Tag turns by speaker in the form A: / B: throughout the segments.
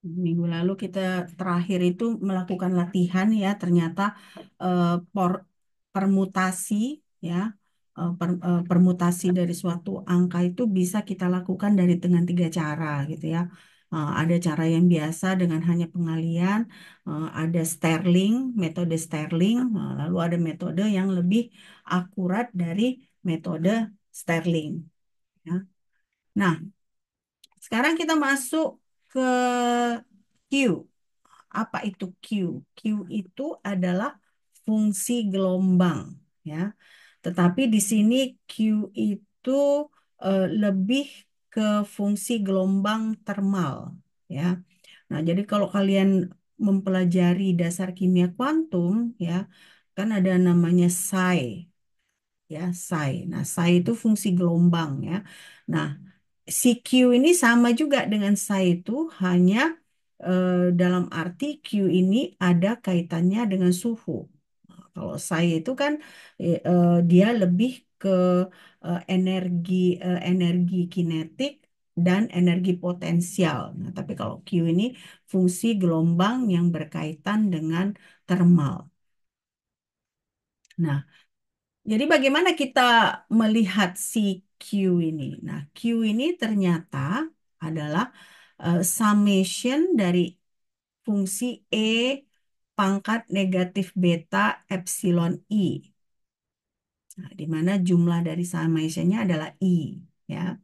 A: Minggu lalu kita terakhir itu melakukan latihan ya, ternyata eh, por- permutasi ya, permutasi dari suatu angka itu bisa kita lakukan dengan tiga cara gitu ya. Ada cara yang biasa dengan hanya pengalian, ada Sterling, metode Sterling, lalu ada metode yang lebih akurat dari metode Sterling. Ya. Nah, sekarang kita masuk ke Q. Apa itu Q? Q itu adalah fungsi gelombang, ya. Tetapi di sini Q itu lebih ke fungsi gelombang termal, ya. Nah, jadi kalau kalian mempelajari dasar kimia kuantum, ya, kan ada namanya psi, ya, psi. Nah, psi itu fungsi gelombang, ya. Nah, si Q ini sama juga dengan psi itu, hanya dalam arti Q ini ada kaitannya dengan suhu. Kalau saya itu kan dia lebih ke energi kinetik dan energi potensial. Nah, tapi kalau Q ini fungsi gelombang yang berkaitan dengan thermal. Nah, jadi bagaimana kita melihat si Q ini? Nah, Q ini ternyata adalah summation dari fungsi E pangkat negatif beta epsilon I. Nah, di mana jumlah dari summation-nya adalah I. Ya.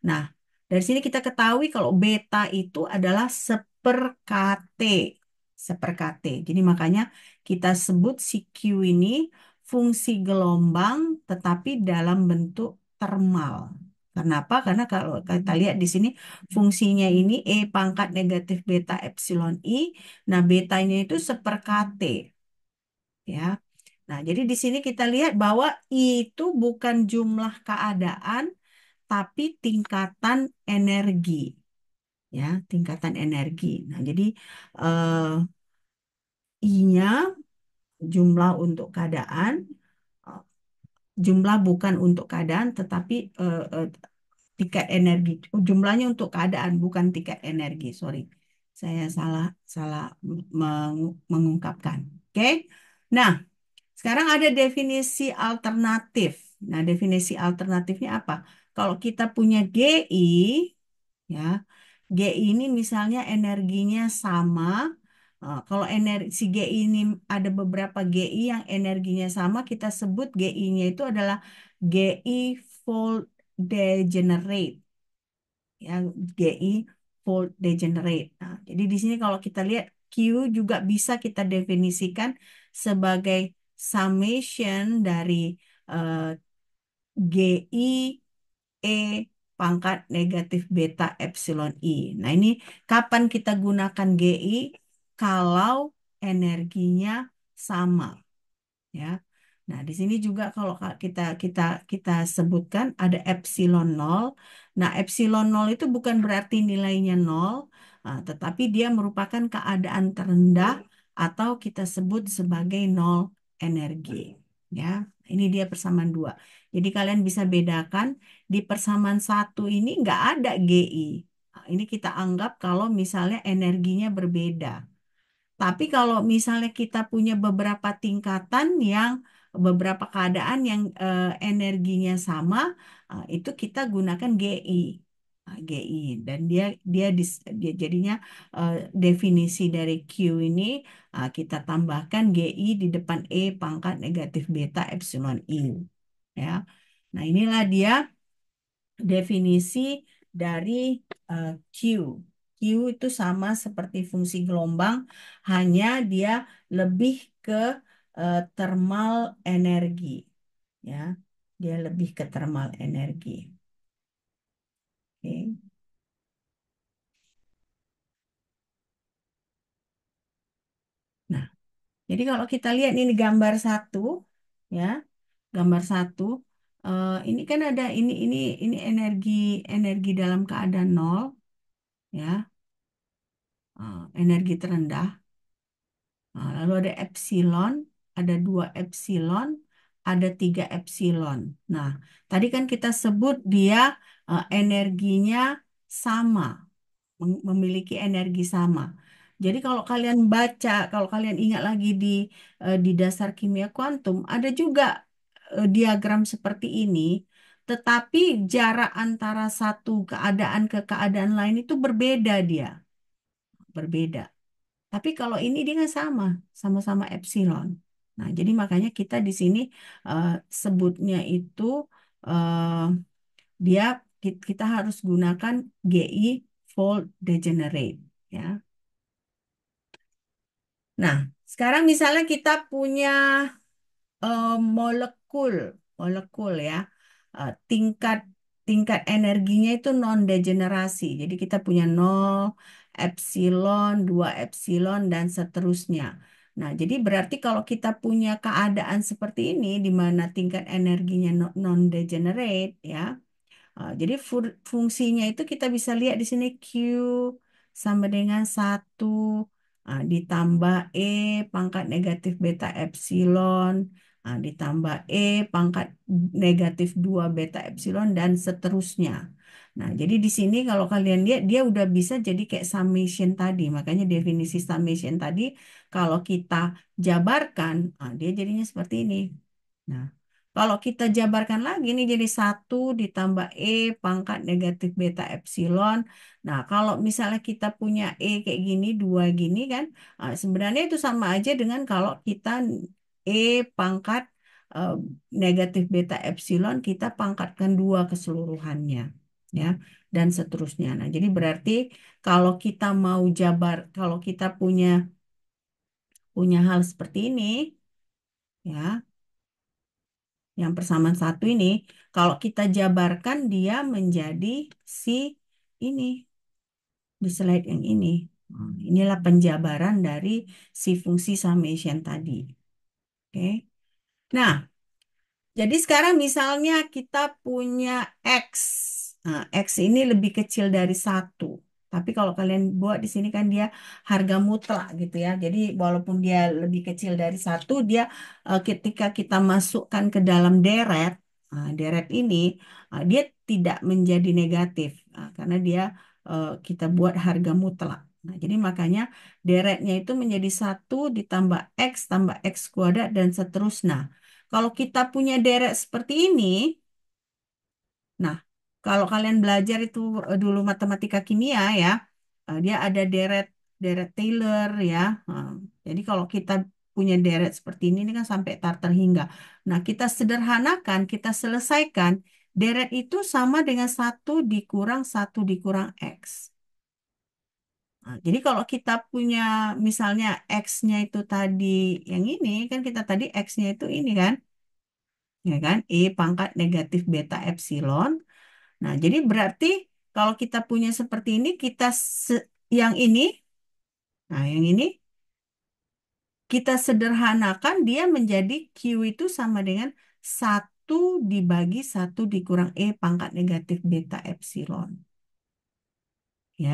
A: Nah, dari sini kita ketahui kalau beta itu adalah seperkate. Seperkate. Jadi makanya kita sebut si Q ini fungsi gelombang tetapi dalam bentuk termal. Kenapa? Karena kalau kita lihat di sini fungsinya ini E pangkat negatif beta epsilon I. Nah, betanya itu seperkate. Ya. Nah, jadi di sini kita lihat bahwa I itu bukan jumlah keadaan, tapi tingkatan energi, ya, tingkatan energi. Nah, jadi eh, I-nya jumlah untuk keadaan, eh, jumlah bukan untuk keadaan, tetapi tingkat energi. Jumlahnya untuk keadaan, bukan tingkat energi. Sorry, saya salah salah mengungkapkan. Oke, nah. Sekarang ada definisi alternatif. Nah, definisi alternatifnya apa? Kalau kita punya GI, ya, GI ini misalnya energinya sama. Kalau si GI ini ada beberapa GI yang energinya sama, kita sebut GI-nya itu adalah GI fold degenerate, ya, GI fold degenerate. Nah, jadi di sini kalau kita lihat Q juga bisa kita definisikan sebagai summation dari eh, GI E pangkat negatif beta epsilon I. Nah, ini kapan kita gunakan GI? Kalau energinya sama, ya. Nah, di sini juga kalau kita kita kita sebutkan ada epsilon nol. Nah, epsilon nol itu bukan berarti nilainya nol, tetapi dia merupakan keadaan terendah atau kita sebut sebagai nol energi. Ya, ini dia persamaan dua. Jadi kalian bisa bedakan di persamaan satu ini nggak ada GI. Nah, ini kita anggap kalau misalnya energinya berbeda. Tapi kalau misalnya kita punya beberapa tingkatan yang beberapa keadaan yang energinya sama, itu kita gunakan GI. GI dan dia jadinya eh, definisi dari Q ini kita tambahkan GI di depan E pangkat negatif beta epsilon I, ya. Nah, inilah dia definisi dari Q. Q itu sama seperti fungsi gelombang, hanya dia lebih ke thermal energi, ya. Dia lebih ke thermal energi. Oke. Nah, jadi kalau kita lihat ini gambar satu, ya, gambar satu, ini kan ada ini energi energi dalam keadaan nol, ya, energi terendah. Nah, lalu ada epsilon, ada dua epsilon, ada tiga epsilon. Nah, tadi kan kita sebut dia energinya sama, memiliki energi sama. Jadi kalau kalian baca, kalau kalian ingat lagi di dasar kimia kuantum, ada juga diagram seperti ini, tetapi jarak antara satu keadaan ke keadaan lain itu berbeda dia, berbeda. Tapi kalau ini dia nggak sama, sama-sama epsilon. Nah, jadi makanya kita di sini eh, sebutnya itu eh, dia kita harus gunakan GI fold degenerate ya. Nah, sekarang misalnya kita punya molekul, molekul ya, tingkat tingkat energinya itu non degenerasi. Jadi kita punya nol, epsilon, 2 epsilon dan seterusnya. Nah, jadi berarti kalau kita punya keadaan seperti ini di mana tingkat energinya non degenerate ya. Jadi fungsinya itu kita bisa lihat di sini Q sama dengan satu ditambah E pangkat negatif beta epsilon ditambah E pangkat negatif 2 beta epsilon dan seterusnya. Nah, jadi di sini kalau kalian lihat dia udah bisa jadi kayak summation tadi. Makanya definisi summation tadi kalau kita jabarkan, dia jadinya seperti ini. Nah, kalau kita jabarkan lagi nih jadi satu ditambah E pangkat negatif beta epsilon. Nah, kalau misalnya kita punya E kayak gini, dua gini kan, sebenarnya itu sama aja dengan kalau kita E pangkat eh, negatif beta epsilon kita pangkatkan dua keseluruhannya, ya, dan seterusnya. Nah, jadi berarti kalau kita mau jabar, kalau kita punya hal seperti ini, ya. Yang persamaan satu ini, kalau kita jabarkan dia menjadi si ini, di slide yang ini. Inilah penjabaran dari si fungsi summation tadi. Oke. Nah, jadi sekarang misalnya kita punya X. Nah, X ini lebih kecil dari satu. Tapi kalau kalian buat di sini kan dia harga mutlak gitu ya. Jadi walaupun dia lebih kecil dari satu, dia ketika kita masukkan ke dalam deret, deret ini, dia tidak menjadi negatif. Karena dia kita buat harga mutlak. Nah, jadi makanya deretnya itu menjadi satu ditambah X tambah X kuadrat dan seterusnya. Kalau kita punya deret seperti ini, nah, kalau kalian belajar itu dulu matematika kimia ya, dia ada deret deret Taylor ya. Jadi kalau kita punya deret seperti ini kan sampai tar terhingga. Nah, kita sederhanakan, kita selesaikan, deret itu sama dengan satu dikurang X. Nah, jadi kalau kita punya misalnya X-nya itu tadi yang ini, kan kita tadi X-nya itu ini kan, ya kan, E pangkat negatif beta epsilon. Nah, jadi berarti kalau kita punya seperti ini, yang ini, nah yang ini kita sederhanakan dia menjadi Q itu sama dengan satu dibagi satu dikurang E pangkat negatif beta epsilon. Ya,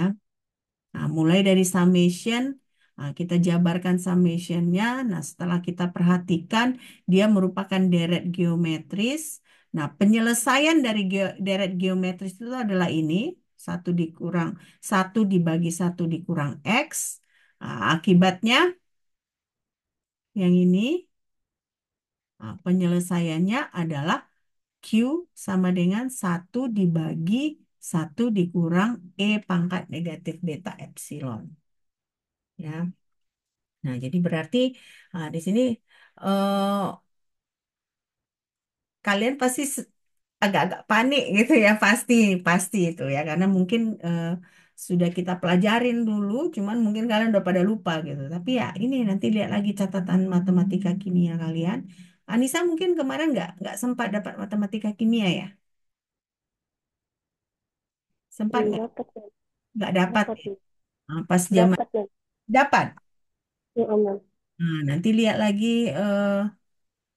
A: nah mulai dari summation, kita jabarkan summationnya. Nah, setelah kita perhatikan, dia merupakan deret geometris. Nah, penyelesaian dari deret geometris itu adalah ini, satu dibagi satu dikurang X. Akibatnya yang ini, penyelesaiannya adalah Q sama dengan satu dibagi satu dikurang E pangkat negatif beta epsilon. Ya. Nah, jadi berarti di sini eh, kalian pasti agak-agak panik gitu ya, pasti, pasti itu ya, karena mungkin sudah kita pelajarin dulu, cuman mungkin kalian udah pada lupa gitu. Tapi ya ini nanti lihat lagi catatan matematika kimia kalian. Anissa mungkin kemarin nggak sempat dapat matematika kimia ya, sempat
B: Hmm,
A: nggak?
B: dapat ya,
A: Nggak dapat
B: dapat
A: ya.
B: ya,
A: Pas zaman
B: dapat ya,
A: dapat.
B: ya aman.
A: Nah, nanti lihat lagi eh,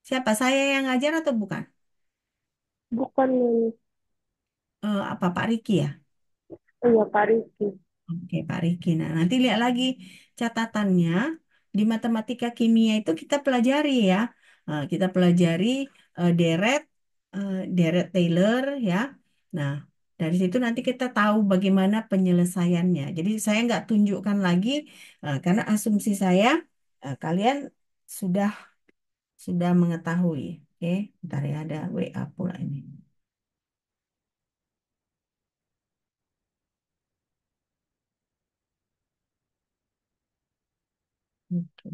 A: siapa saya yang ngajar atau bukan?
B: Bukan yang,
A: Apa Pak Riki ya?
B: iya Pak Rizky.
A: Oke, Pak Riki. Nah, nanti lihat lagi catatannya. Di matematika kimia itu kita pelajari ya. Kita pelajari deret, deret Taylor ya. Nah, Dari situ nanti kita tahu bagaimana penyelesaiannya. Jadi saya nggak tunjukkan lagi karena asumsi saya kalian sudah sudah mengetahui. Oke, ntar ya ada WA pula ini. Oke.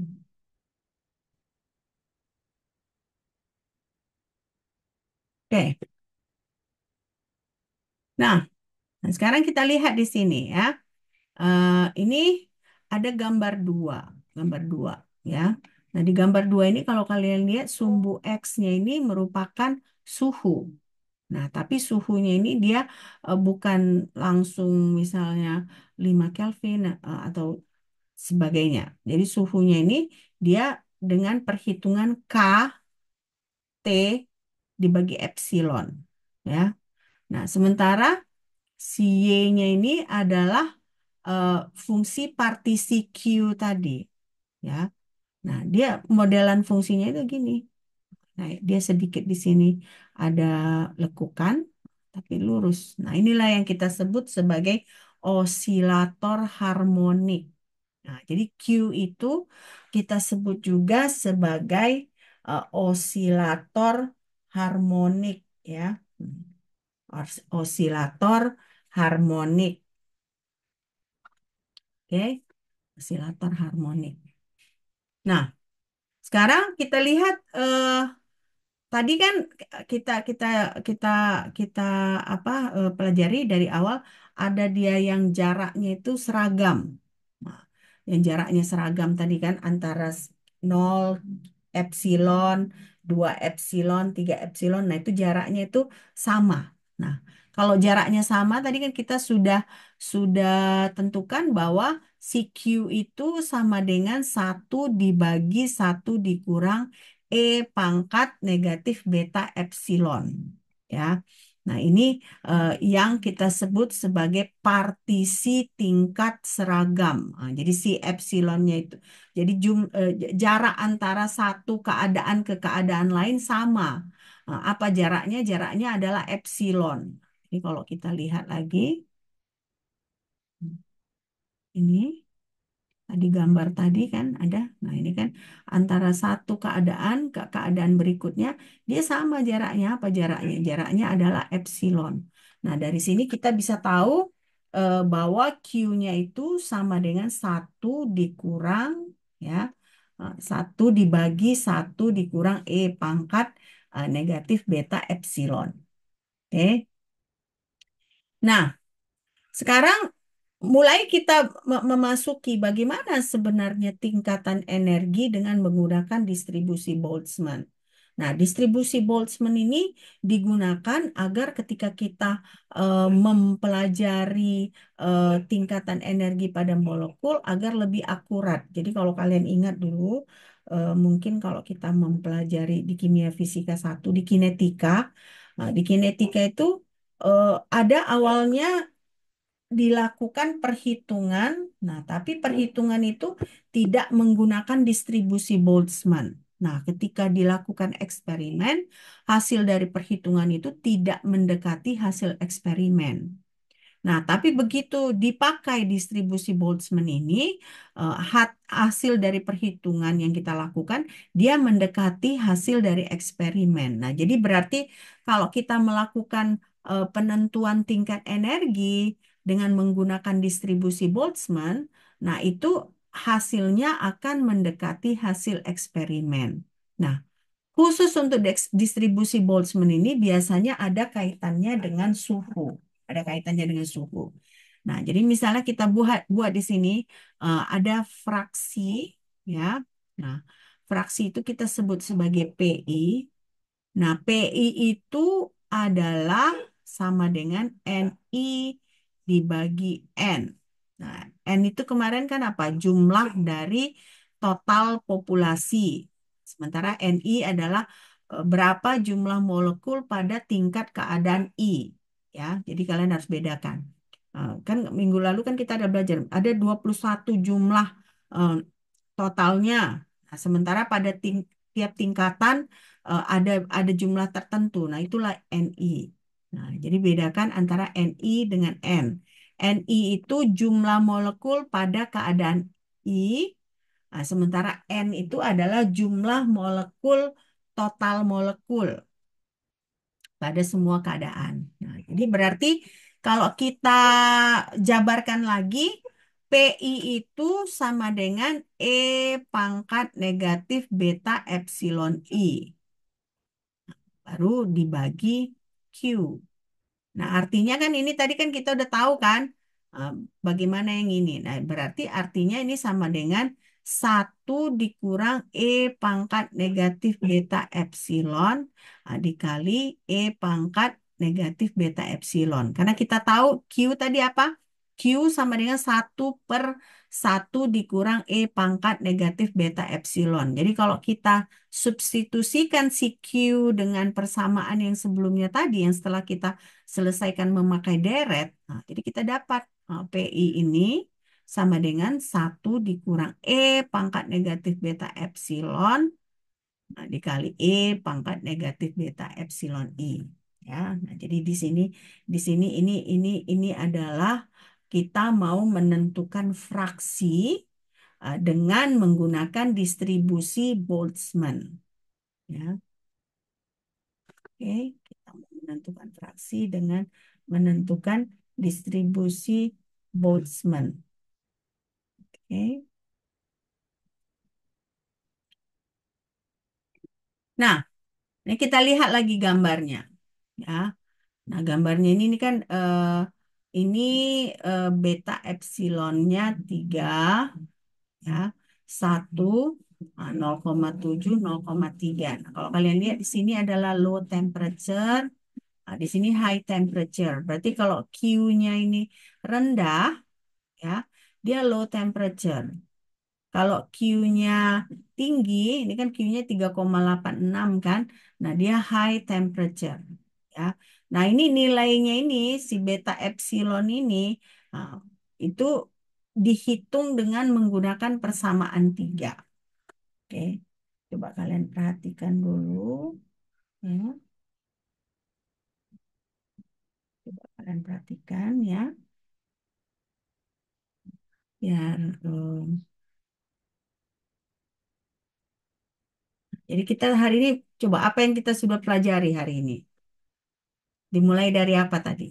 A: Oke. Nah, sekarang kita lihat di sini ya. Ini ada gambar dua ya. Nah, di gambar dua ini kalau kalian lihat sumbu X-nya ini merupakan suhu. Nah, tapi suhunya ini dia bukan langsung misalnya 5 Kelvin atau sebagainya. Jadi suhunya ini dia dengan perhitungan K T dibagi epsilon ya. Nah, sementara si Y-nya ini adalah eh, fungsi partisi Q tadi ya. Nah, dia modelan fungsinya itu gini. Nah, dia sedikit di sini ada lekukan, tapi lurus. Nah, inilah yang kita sebut sebagai osilator harmonik. Nah, jadi Q itu kita sebut juga sebagai osilator harmonik ya. Osilator harmonik. Oke, osilator harmonik. Nah, sekarang kita lihat tadi kan kita kita kita kita apa pelajari dari awal ada dia yang jaraknya itu seragam. Nah, yang jaraknya seragam tadi kan antara 0 epsilon, 2 epsilon, 3 epsilon. Nah, itu jaraknya itu sama. Nah, kalau jaraknya sama tadi kan kita sudah tentukan bahwa si Q itu sama dengan satu dibagi satu dikurang E pangkat negatif beta epsilon. Ya. Nah, ini yang kita sebut sebagai partisi tingkat seragam. Nah, jadi si epsilonnya itu, jadi jarak antara satu keadaan ke keadaan lain sama. Apa jaraknya? Jaraknya adalah epsilon. Ini kalau kita lihat lagi, ini. Tadi gambar tadi kan ada. Nah, ini kan antara satu keadaan ke keadaan berikutnya dia sama jaraknya. Apa jaraknya? Jaraknya adalah epsilon. Nah, dari sini kita bisa tahu bahwa Q-nya itu sama dengan satu dikurang ya. Satu dibagi satu dikurang E pangkat negatif beta epsilon. Oke. Nah, sekarang mulai kita memasuki bagaimana sebenarnya tingkatan energi dengan menggunakan distribusi Boltzmann. Nah, distribusi Boltzmann ini digunakan agar ketika kita mempelajari tingkatan energi pada molekul agar lebih akurat. Jadi kalau kalian ingat dulu, mungkin kalau kita mempelajari di kimia fisika satu, di kinetika, di kinetika itu ada awalnya dilakukan perhitungan. Nah, tapi perhitungan itu tidak menggunakan distribusi Boltzmann. Nah, ketika dilakukan eksperimen, hasil dari perhitungan itu tidak mendekati hasil eksperimen. Nah, tapi begitu dipakai distribusi Boltzmann ini, hasil dari perhitungan yang kita lakukan, dia mendekati hasil dari eksperimen. Nah, jadi berarti kalau kita melakukan penentuan tingkat energi dengan menggunakan distribusi Boltzmann, nah itu hasilnya akan mendekati hasil eksperimen. Nah, khusus untuk distribusi Boltzmann ini biasanya ada kaitannya dengan suhu. Ada kaitannya dengan suhu. Nah, jadi misalnya kita buat buat di sini ada fraksi ya. Nah, fraksi itu kita sebut sebagai PI. Nah, PI itu adalah sama dengan NI dibagi N. Nah, N itu kemarin kan apa? Jumlah dari total populasi. Sementara NI adalah berapa jumlah molekul pada tingkat keadaan I. Ya, jadi kalian harus bedakan. Kan minggu lalu kan kita ada belajar, ada 21 jumlah eh, totalnya. Nah, sementara pada tiap tingkatan ada jumlah tertentu. Nah, itulah NI. Nah, jadi bedakan antara Ni dengan N. Ni itu jumlah molekul pada keadaan I, nah, sementara N itu adalah jumlah molekul total molekul pada semua keadaan. Nah, jadi berarti kalau kita jabarkan lagi, PI itu sama dengan E pangkat negatif beta epsilon I. Baru dibagi Q. Nah, artinya kan ini tadi kan kita udah tahu kan eh, bagaimana yang ini. Nah, berarti artinya ini sama dengan satu dikurang E pangkat negatif beta epsilon dikali E pangkat negatif beta epsilon. Karena kita tahu Q tadi apa? Q sama dengan satu dikurang E pangkat negatif beta epsilon. Jadi kalau kita substitusikan si Q dengan persamaan yang sebelumnya tadi, yang setelah kita selesaikan memakai deret, nah, jadi kita dapat PI ini sama dengan satu dikurang E pangkat negatif beta epsilon dikali E pangkat negatif beta epsilon I. Ya, nah, jadi di sini ini adalah kita mau menentukan fraksi dengan menggunakan distribusi Boltzmann. Ya, oke, kita mau menentukan fraksi dengan menentukan distribusi Boltzmann. Oke. Nah, ini kita lihat lagi gambarnya. Ya. Nah, gambarnya ini kan ini beta epsilonnya 3 ya. 1 0,7 0,3. Nah, kalau kalian lihat di sini adalah low temperature, di sini high temperature. Berarti kalau Q-nya ini rendah ya, dia low temperature. Kalau Q-nya tinggi, ini kan Q-nya 3,86 kan. Nah, dia high temperature. Ya. Nah, ini nilainya ini, si beta epsilon ini, nah, itu dihitung dengan menggunakan persamaan 3. Oke, coba kalian perhatikan dulu. Ya. Coba kalian perhatikan ya. Biar, jadi kita hari ini, coba apa yang kita sudah pelajari hari ini? Dimulai dari apa tadi?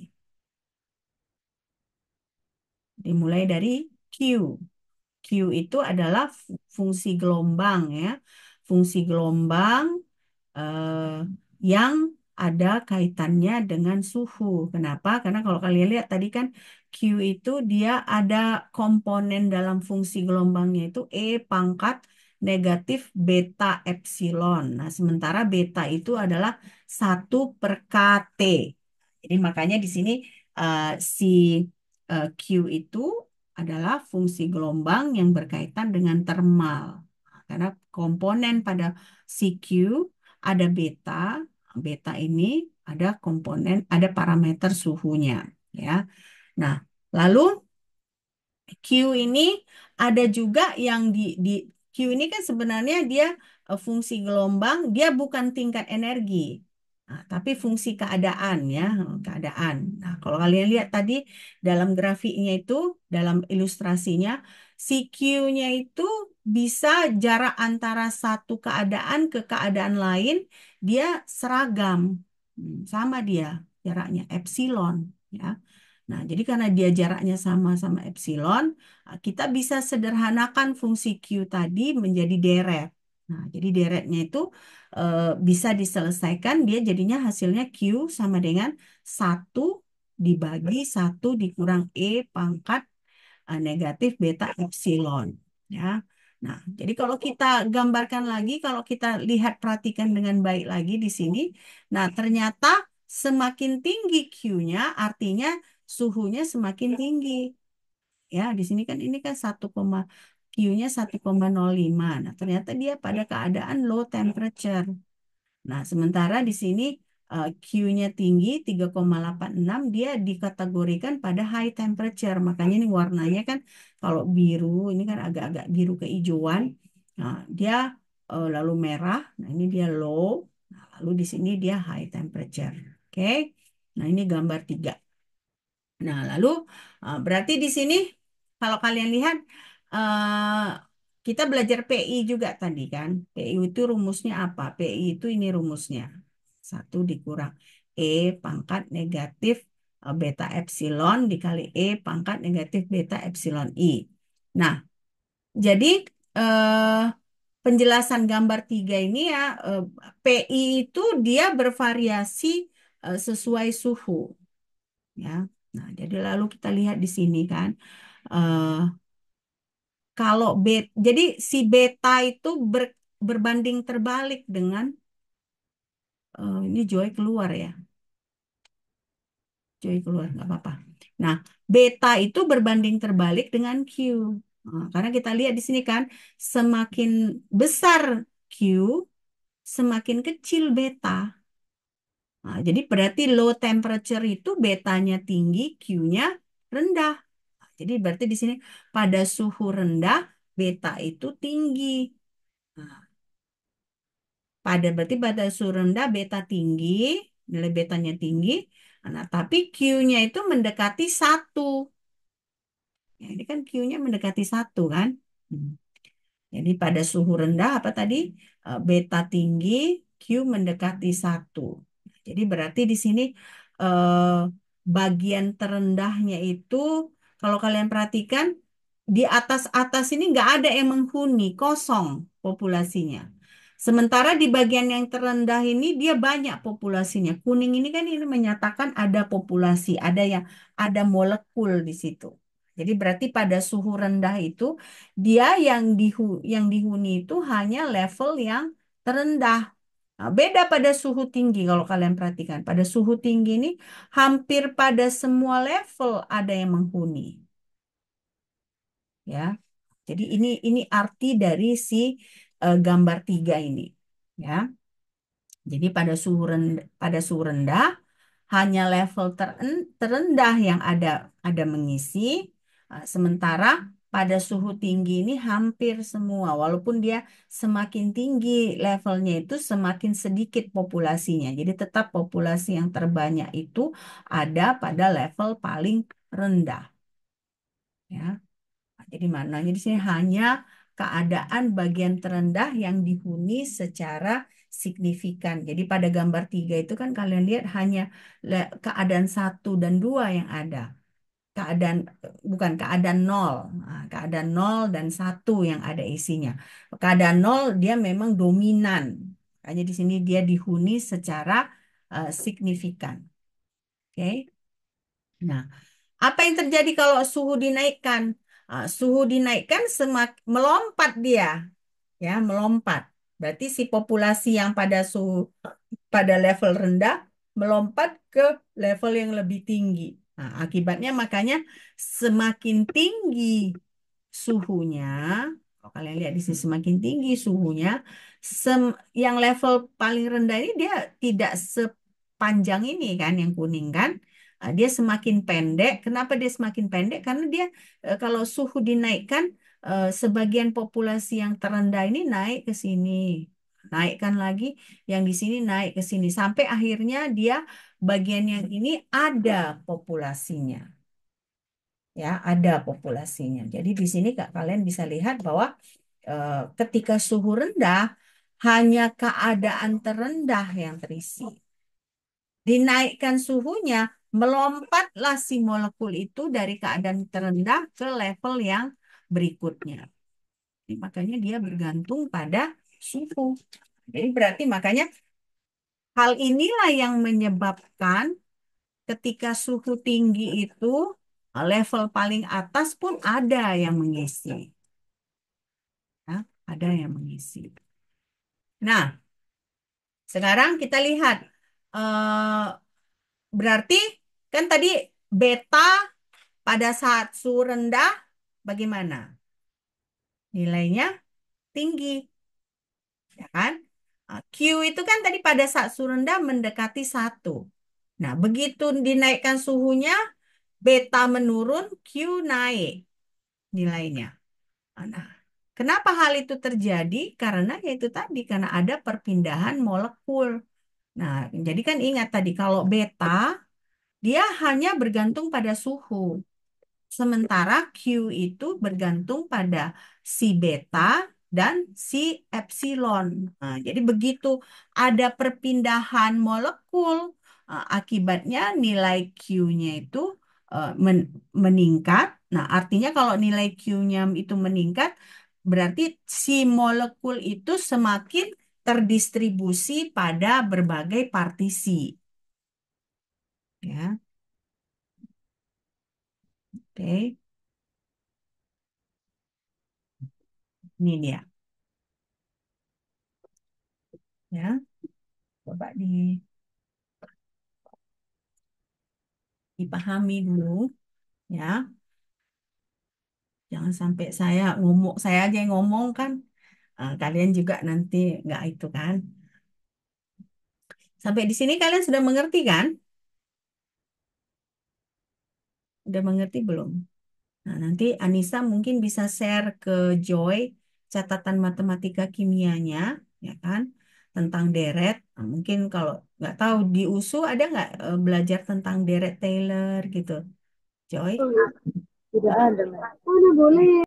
A: Dimulai dari Q. Q itu adalah fungsi gelombang ya. Fungsi gelombang eh, yang ada kaitannya dengan suhu. Kenapa? Karena kalau kalian lihat tadi kan Q itu dia ada komponen dalam fungsi gelombangnya itu E pangkat negatif beta epsilon. Nah, sementara beta itu adalah 1/KT. Jadi makanya di sini si Q itu adalah fungsi gelombang yang berkaitan dengan termal. Nah, karena komponen pada CQ ada beta, beta ini ada komponen, ada parameter suhunya, ya. Nah, lalu Q ini ada juga yang di Q ini kan sebenarnya dia fungsi gelombang, dia bukan tingkat energi. Nah, tapi fungsi keadaan ya, keadaan. Nah, kalau kalian lihat tadi dalam grafiknya itu, dalam ilustrasinya, si Q-nya itu bisa jarak antara satu keadaan ke keadaan lain, dia seragam. Sama dia jaraknya, epsilon. Ya. Nah, jadi karena dia jaraknya sama-sama epsilon, kita bisa sederhanakan fungsi Q tadi menjadi deret. Nah, jadi deretnya itu bisa diselesaikan, dia jadinya hasilnya Q sama dengan satu dibagi satu dikurang E pangkat negatif beta epsilon. Ya. Nah, jadi kalau kita gambarkan lagi, kalau kita lihat perhatikan dengan baik lagi di sini, nah ternyata semakin tinggi Q-nya, artinya suhunya semakin tinggi. Ya, di sini kan ini kan Q-nya 1,05. Nah, ternyata dia pada keadaan low temperature. Nah, sementara di sini Q-nya tinggi 3,86, dia dikategorikan pada high temperature. Makanya ini warnanya kan kalau biru, ini kan agak-agak biru kehijauan. Nah, dia lalu merah. Nah, ini dia low. Nah, lalu di sini dia high temperature. Oke. Nah, ini gambar 3. Nah, lalu berarti di sini kalau kalian lihat eh, kita belajar PI juga tadi kan. PI itu rumusnya apa? PI itu ini rumusnya. Satu dikurang E pangkat negatif beta epsilon dikali E pangkat negatif beta epsilon I. Nah, jadi eh, penjelasan gambar 3 ini ya, eh, PI itu dia bervariasi sesuai suhu ya. Nah, jadi lalu kita lihat di sini kan, eh, kalau jadi si beta itu berbanding terbalik dengan ini Joy keluar ya, Joy keluar nggak apa-apa. Nah, beta itu berbanding terbalik dengan Q. Nah, karena kita lihat di sini kan, semakin besar Q, semakin kecil beta. Nah, jadi berarti low temperature itu betanya tinggi, Q-nya rendah. Jadi berarti di sini pada suhu rendah beta itu tinggi. Nah, berarti pada suhu rendah beta tinggi, nilai betanya tinggi. Nah, tapi Q-nya itu mendekati 1. Ya, ini kan Q-nya mendekati 1 kan? Hmm. Jadi pada suhu rendah apa tadi? Beta tinggi, Q mendekati 1. Jadi berarti di sini eh, bagian terendahnya itu kalau kalian perhatikan di atas-atas ini nggak ada yang menghuni, kosong populasinya. Sementara di bagian yang terendah ini dia banyak populasinya. Kuning ini kan ini menyatakan ada populasi, ada molekul di situ. Jadi berarti pada suhu rendah itu dia yang dihuni itu hanya level yang terendah. Nah, beda pada suhu tinggi kalau kalian perhatikan. Pada suhu tinggi ini hampir pada semua level ada yang menghuni, ya. Jadi ini arti dari si gambar 3 ini, ya. Jadi pada suhu rendah hanya level terendah yang ada mengisi. Sementara pada suhu tinggi ini hampir semua, walaupun dia semakin tinggi levelnya itu semakin sedikit populasinya. Jadi tetap populasi yang terbanyak itu ada pada level paling rendah, ya. Jadi maknanya di sini hanya keadaan bagian terendah yang dihuni secara signifikan. Jadi pada gambar 3 itu kan kalian lihat hanya keadaan 1 dan 2 yang ada. Keadaan bukan keadaan nol. Nah, keadaan 0 dan 1 yang ada isinya. Keadaan nol dia memang dominan. Hanya di sini dia dihuni secara signifikan. Oke. Nah, apa yang terjadi kalau suhu dinaikkan? Suhu dinaikkan melompat dia, ya melompat. Berarti si populasi yang pada level rendah melompat ke level yang lebih tinggi. Nah, akibatnya makanya semakin tinggi suhunya, kalau kalian lihat di sini semakin tinggi suhunya, yang level paling rendah ini dia tidak sepanjang ini kan, yang kuning kan. Dia semakin pendek. Kenapa dia semakin pendek? Karena dia kalau suhu dinaikkan, sebagian populasi yang terendah ini naik ke sini. Naikkan lagi, yang di sini naik ke sini. Sampai akhirnya dia bagian yang ini ada populasinya, ya ada populasinya. Jadi di sini Kak, kalian bisa lihat bahwa ketika suhu rendah hanya keadaan terendah yang terisi. Dinaikkan suhunya, melompatlah si molekul itu dari keadaan terendah ke level yang berikutnya. Jadi, makanya dia bergantung pada suhu. Jadi berarti makanya hal inilah yang menyebabkan ketika suhu tinggi itu level paling atas pun ada yang mengisi, ya, ada yang mengisi. Nah, sekarang kita lihat eh, berarti kan tadi beta pada saat suhu rendah bagaimana? Nilainya tinggi, ya kan? Q itu kan tadi pada saat suhu rendah mendekati 1. Nah, begitu dinaikkan suhunya, beta menurun, Q naik nilainya. Nah, kenapa hal itu terjadi? Karena yaitu tadi, karena ada perpindahan molekul. Nah, jadi kan ingat tadi kalau beta dia hanya bergantung pada suhu. Sementara Q itu bergantung pada si beta dan si epsilon. Nah, jadi begitu ada perpindahan molekul, akibatnya nilai Q-nya itu meningkat. Nah, artinya kalau nilai Q-nya itu meningkat, berarti si molekul itu semakin terdistribusi pada berbagai partisi. Ya, oke. Ini dia. Ya, coba dipahami dulu. Ya, jangan sampai saya aja yang ngomong kan. Kalian juga nanti nggak itu kan. Sampai di sini kalian sudah mengerti kan? Udah mengerti belum? Nah, nanti Anissa mungkin bisa share ke Joy catatan matematika kimianya, ya kan, tentang deret. Nah, mungkin kalau nggak tahu di USU ada nggak belajar tentang deret Taylor gitu, Joy?
B: Oh, ya. Tidak ada, Mas. Oh, udah boleh.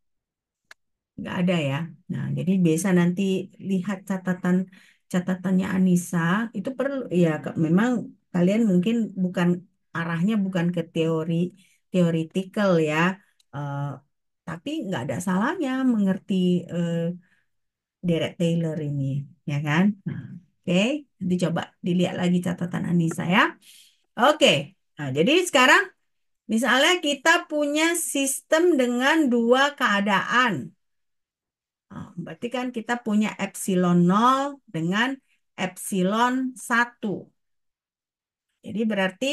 A: Nggak ada ya. Nah, jadi biasa nanti lihat catatannya Anissa itu perlu ya memang kalian mungkin bukan arahnya bukan ke teoritikal ya. Eh, tapi nggak ada salahnya mengerti eh, Derek Taylor ini, ya kan? Nah, oke, nanti coba dilihat lagi catatan Anissa ya. Oke. Nah, jadi sekarang misalnya kita punya sistem dengan dua keadaan. Berarti kan kita punya epsilon nol dengan epsilon 1. Jadi berarti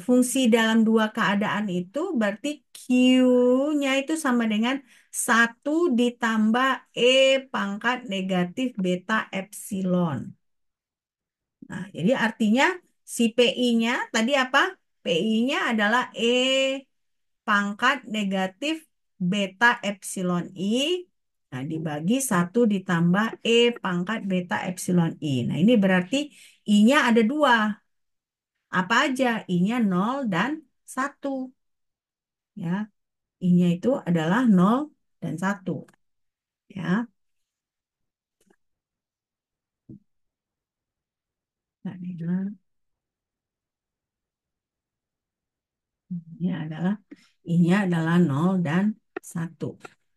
A: fungsi dalam dua keadaan itu berarti Q-nya itu sama dengan 1 ditambah E pangkat negatif beta epsilon. Nah, jadi artinya si PI-nya tadi apa? PI-nya adalah E pangkat negatif beta epsilon I. Nah, dibagi 1 ditambah E pangkat beta epsilon I. Nah, ini berarti I-nya ada dua. Apa aja? I-nya 0 dan 1. Ya, I-nya itu adalah 0 dan 1. Ya, nah, I-nya adalah 0 dan 1.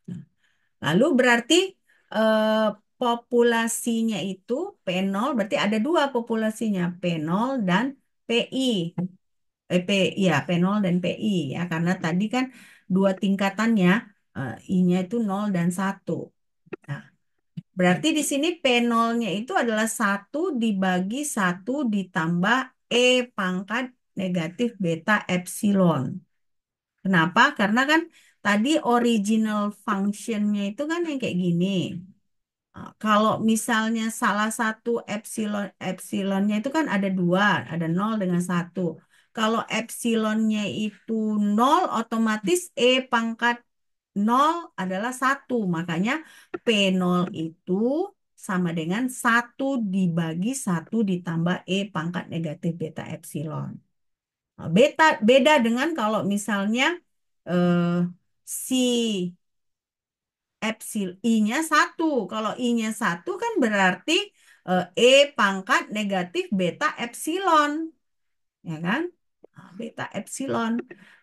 A: Nah, lalu berarti eh, populasinya itu P0 berarti ada dua populasinya P0 dan PI. Ya P0 dan PI ya karena tadi kan dua tingkatannya I-nya itu 0 dan 1. Nah, berarti di sini P0-nya itu adalah 1 dibagi 1 ditambah E pangkat negatif beta epsilon. Kenapa? Karena kan tadi original function-nya itu kan yang kayak gini. Kalau misalnya salah satu epsilonnya itu kan ada dua, ada 0 dengan 1. Kalau epsilonnya itu 0, otomatis E pangkat 0 adalah 1. Makanya P0 itu sama dengan 1 dibagi 1 ditambah E pangkat negatif beta epsilon. Beda dengan kalau misalnya eh, si I-nya 1. Kalau I-nya 1 kan berarti E pangkat negatif beta epsilon, ya kan? Nah, beta epsilon.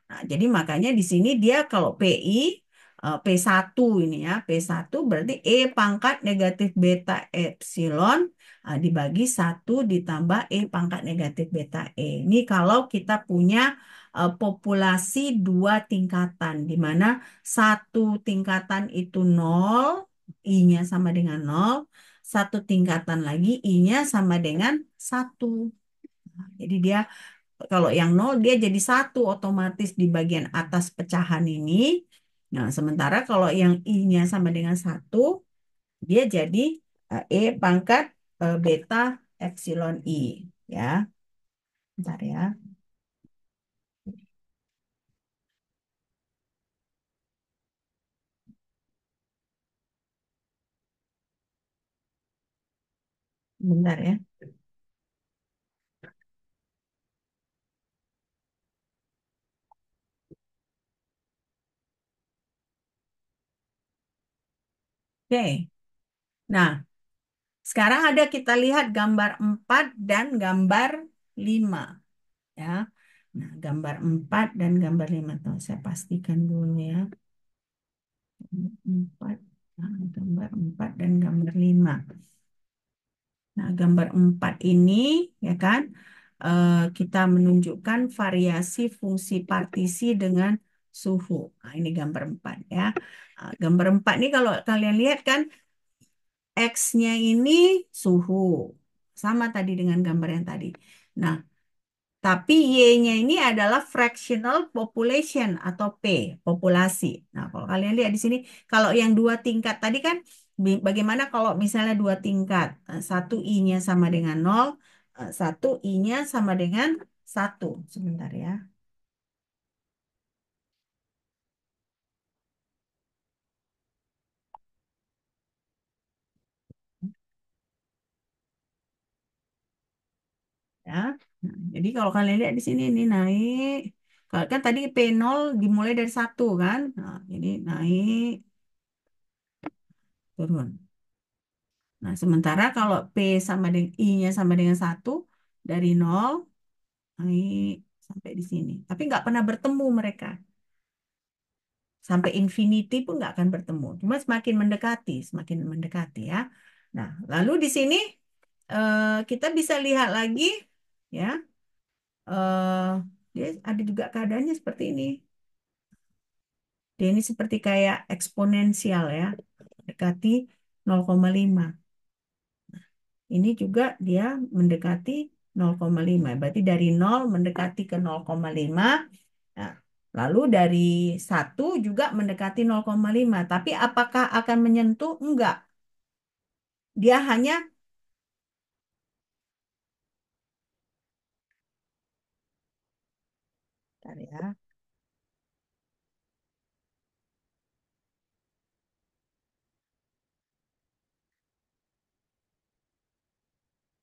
A: Nah, jadi makanya di sini dia kalau PI P1 ini ya, P1 berarti E pangkat negatif beta epsilon dibagi 1 ditambah E pangkat negatif beta E. Ini kalau kita punya populasi dua tingkatan, di mana satu tingkatan itu 0, I-nya sama dengan 0, satu tingkatan lagi I-nya sama dengan 1. Jadi dia kalau yang 0 dia jadi 1 otomatis di bagian atas pecahan ini. Nah, sementara kalau yang I-nya sama dengan 1 dia jadi E pangkat beta epsilon I. Ya, bentar ya. Bentar ya. Oke. Nah, sekarang ada kita lihat gambar 4 dan gambar 5 ya. Nah, gambar 4 dan gambar 5 tuh saya pastikan dulu ya. 4, nah, gambar 4 dan gambar 5. Nah, gambar 4 ini ya kan kita menunjukkan variasi fungsi partisi dengan suhu. Nah, ini gambar 4 ya. Gambar 4 ini kalau kalian lihat kan X-nya ini suhu. Sama tadi dengan gambar yang tadi. Nah, tapi Y-nya ini adalah fractional population atau P, populasi. Nah, kalau kalian lihat di sini, kalau yang dua tingkat tadi kan, bagaimana kalau misalnya dua tingkat, satu I-nya sama dengan nol, satu I-nya sama dengan satu. Sebentar ya. Ya. Nah, jadi kalau kalian lihat di sini ini naik, kalau kan tadi P0 dimulai dari satu kan, nah, jadi naik turun. Nah, sementara kalau P sama dengan I-nya sama dengan satu dari nol naik sampai di sini. Tapi nggak pernah bertemu mereka. Sampai infinity pun nggak akan bertemu. Cuma semakin mendekati ya. Nah, lalu di sini kita bisa lihat lagi ya. eh Dia ada juga keadaannya seperti ini. Dia ini seperti kayak eksponensial ya. Mendekati 0,5. Ini juga dia mendekati 0,5. Berarti dari 0 mendekati ke 0,5. Nah, lalu dari 1 juga mendekati 0,5. Tapi apakah akan menyentuh? Enggak. Dia hanya, bentar ya.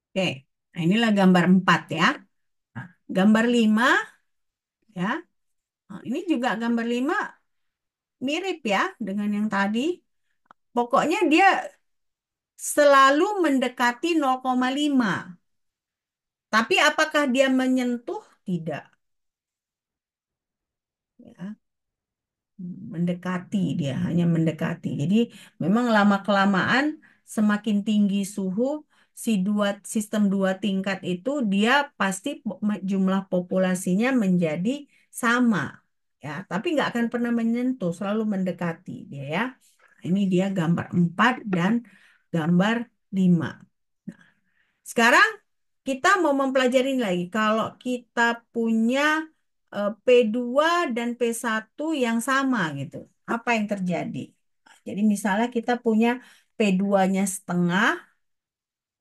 A: Oke, nah inilah gambar 4 ya. Nah, gambar 5 ya. Nah, ini juga gambar 5 mirip ya dengan yang tadi. Pokoknya dia selalu mendekati 0,5. Tapi apakah dia menyentuh? Tidak. Ya. Mendekati, dia hanya mendekati. Jadi memang lama-kelamaan semakin tinggi suhu si sistem dua tingkat itu dia pasti jumlah populasinya menjadi sama ya, tapi nggak akan pernah menyentuh, selalu mendekati dia ya. Ini dia gambar 4 dan gambar 5. Sekarang kita mau mempelajari lagi kalau kita punya P2 dan P1 yang sama gitu. Apa yang terjadi? Jadi misalnya kita punya P2-nya setengah,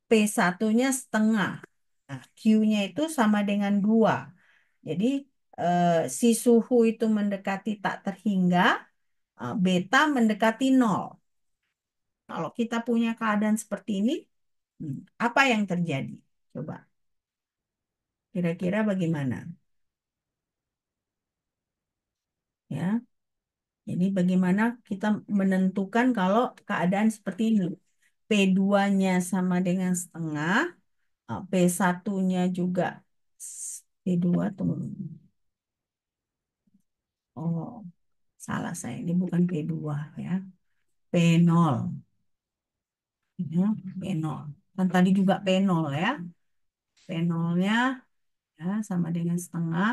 A: P1-nya setengah. Nah, Q-nya itu sama dengan 2. Jadi si suhu itu mendekati tak terhingga, beta mendekati nol. Kalau kita punya keadaan seperti ini, apa yang terjadi? Coba, kira-kira bagaimana? Ya. Jadi bagaimana kita menentukan kalau keadaan seperti ini? P2-nya sama dengan setengah, P1-nya juga P2 tuh. Oh, salah saya. Ini bukan P2 ya. P0. Ya, P0. Kan tadi juga P0 ya. P0-nya ya, sama dengan setengah.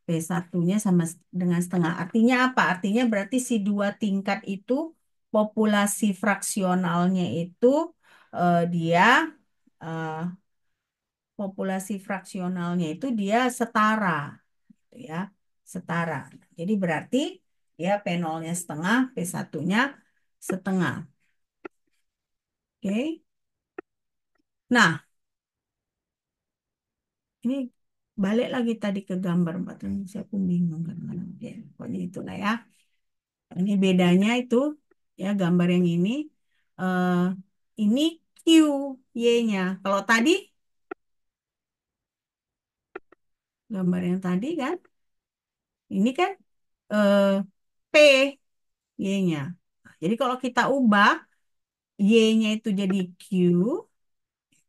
A: P1-nya sama dengan setengah. Artinya apa? Artinya berarti si dua tingkat itu populasi fraksionalnya itu dia eh, populasi fraksionalnya itu dia setara gitu ya. Setara. Jadi berarti dia P0-nya setengah, P1-nya setengah. Oke. Nah, ini balik lagi tadi ke gambar 4. Saya pun bingung kan. Ya, pokoknya itulah ya. Ini bedanya itu ya gambar yang eh, ini Q Y-nya. Kalau tadi gambar yang tadi kan ini kan eh, P Y-nya. Jadi kalau kita ubah Y-nya itu jadi Q,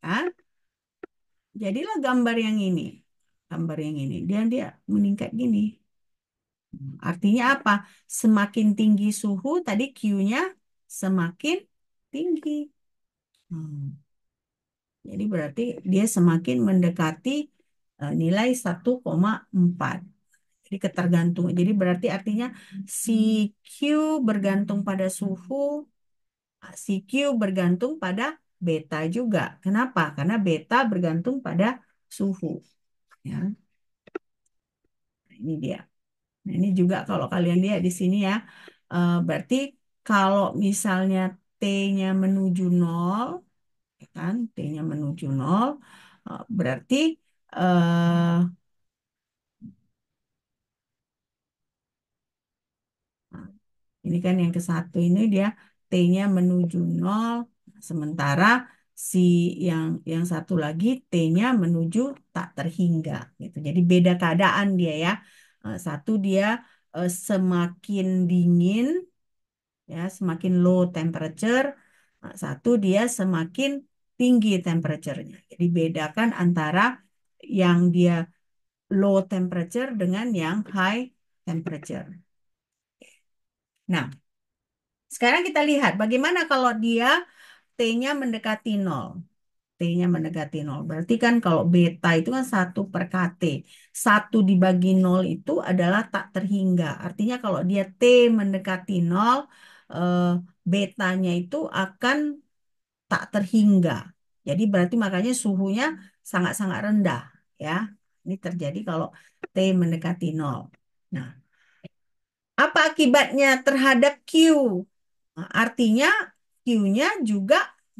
A: kan? Jadilah gambar yang ini. Gambar yang ini. Dia dia meningkat gini. Artinya apa? Semakin tinggi suhu, tadi Q-nya semakin tinggi. Hmm. Jadi berarti dia semakin mendekati nilai 1,4. Jadi ketergantungan. Jadi berarti artinya si Q bergantung pada suhu, si Q bergantung pada beta juga. Kenapa? Karena beta bergantung pada suhu. Ya, ini dia. Nah, ini juga kalau kalian lihat di sini ya, berarti kalau misalnya T-nya menuju nol, ya kan, T-nya menuju nol, berarti eh, nah, ini kan yang ke satu ini dia T-nya menuju nol, sementara si yang satu lagi T-nya menuju tak terhingga gitu. Jadi beda keadaan dia ya. Satu dia semakin dingin ya, semakin low temperature. Satu dia semakin tinggi temperature-nya. Jadi bedakan antara yang dia low temperature dengan yang high temperature. Nah, sekarang kita lihat bagaimana kalau dia T-nya mendekati nol. T-nya mendekati nol. Berarti kan kalau beta itu kan 1/KT. 1 dibagi nol itu adalah tak terhingga. Artinya kalau dia T mendekati nol, eh, betanya itu akan tak terhingga. Jadi berarti makanya suhunya sangat-sangat rendah. Ya, ini terjadi kalau T mendekati nol. Nah, apa akibatnya terhadap Q? Nah, artinya Q-nya juga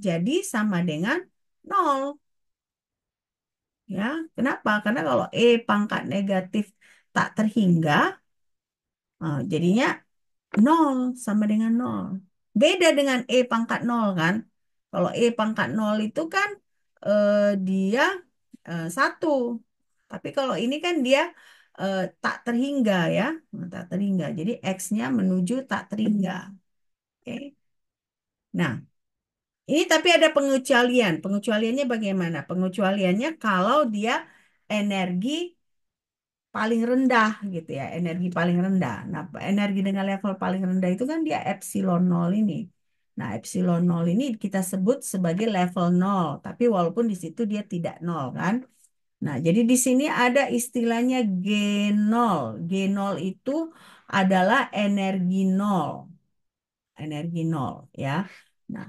A: jadi sama dengan nol. Ya, kenapa? Karena kalau E pangkat negatif tak terhingga, jadinya nol sama dengan nol. Beda dengan E pangkat nol kan. Kalau E pangkat nol itu kan eh, dia 1. Tapi kalau ini kan dia tak terhingga ya. Tak terhingga. Jadi X-nya menuju tak terhingga. Oke. Nah, ini tapi ada pengecualian. Pengecualiannya bagaimana? Pengecualiannya kalau dia energi paling rendah gitu ya, energi paling rendah. Nah, energi dengan level paling rendah itu kan dia epsilon nol ini. Nah, epsilon nol ini kita sebut sebagai level nol, tapi walaupun di situ dia tidak nol kan. Nah, jadi di sini ada istilahnya G nol. G nol itu adalah energi nol ya. Nah,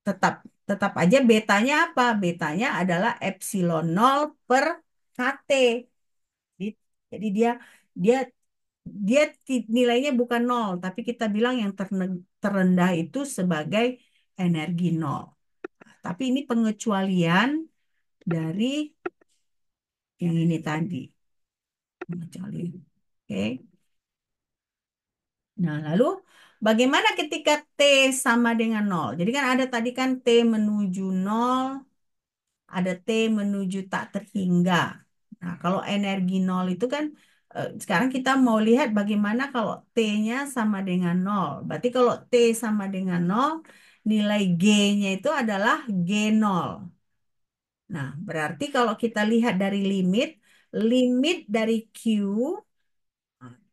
A: tetap tetap aja betanya apa? Betanya adalah epsilon nol per KT. Jadi, jadi dia dia nilainya bukan nol, tapi kita bilang yang terendah itu sebagai energi nol. Tapi ini pengecualian dari yang ini tadi. Pengecualian. Oke. Nah, lalu bagaimana ketika T sama dengan nol? Jadi kan ada tadi kan T menuju nol, ada T menuju tak terhingga. Nah, kalau energi nol itu kan sekarang kita mau lihat bagaimana kalau T-nya sama dengan nol. Berarti kalau T sama dengan nol, nilai G-nya itu adalah G nol. Nah, berarti kalau kita lihat dari limit, limit dari Q,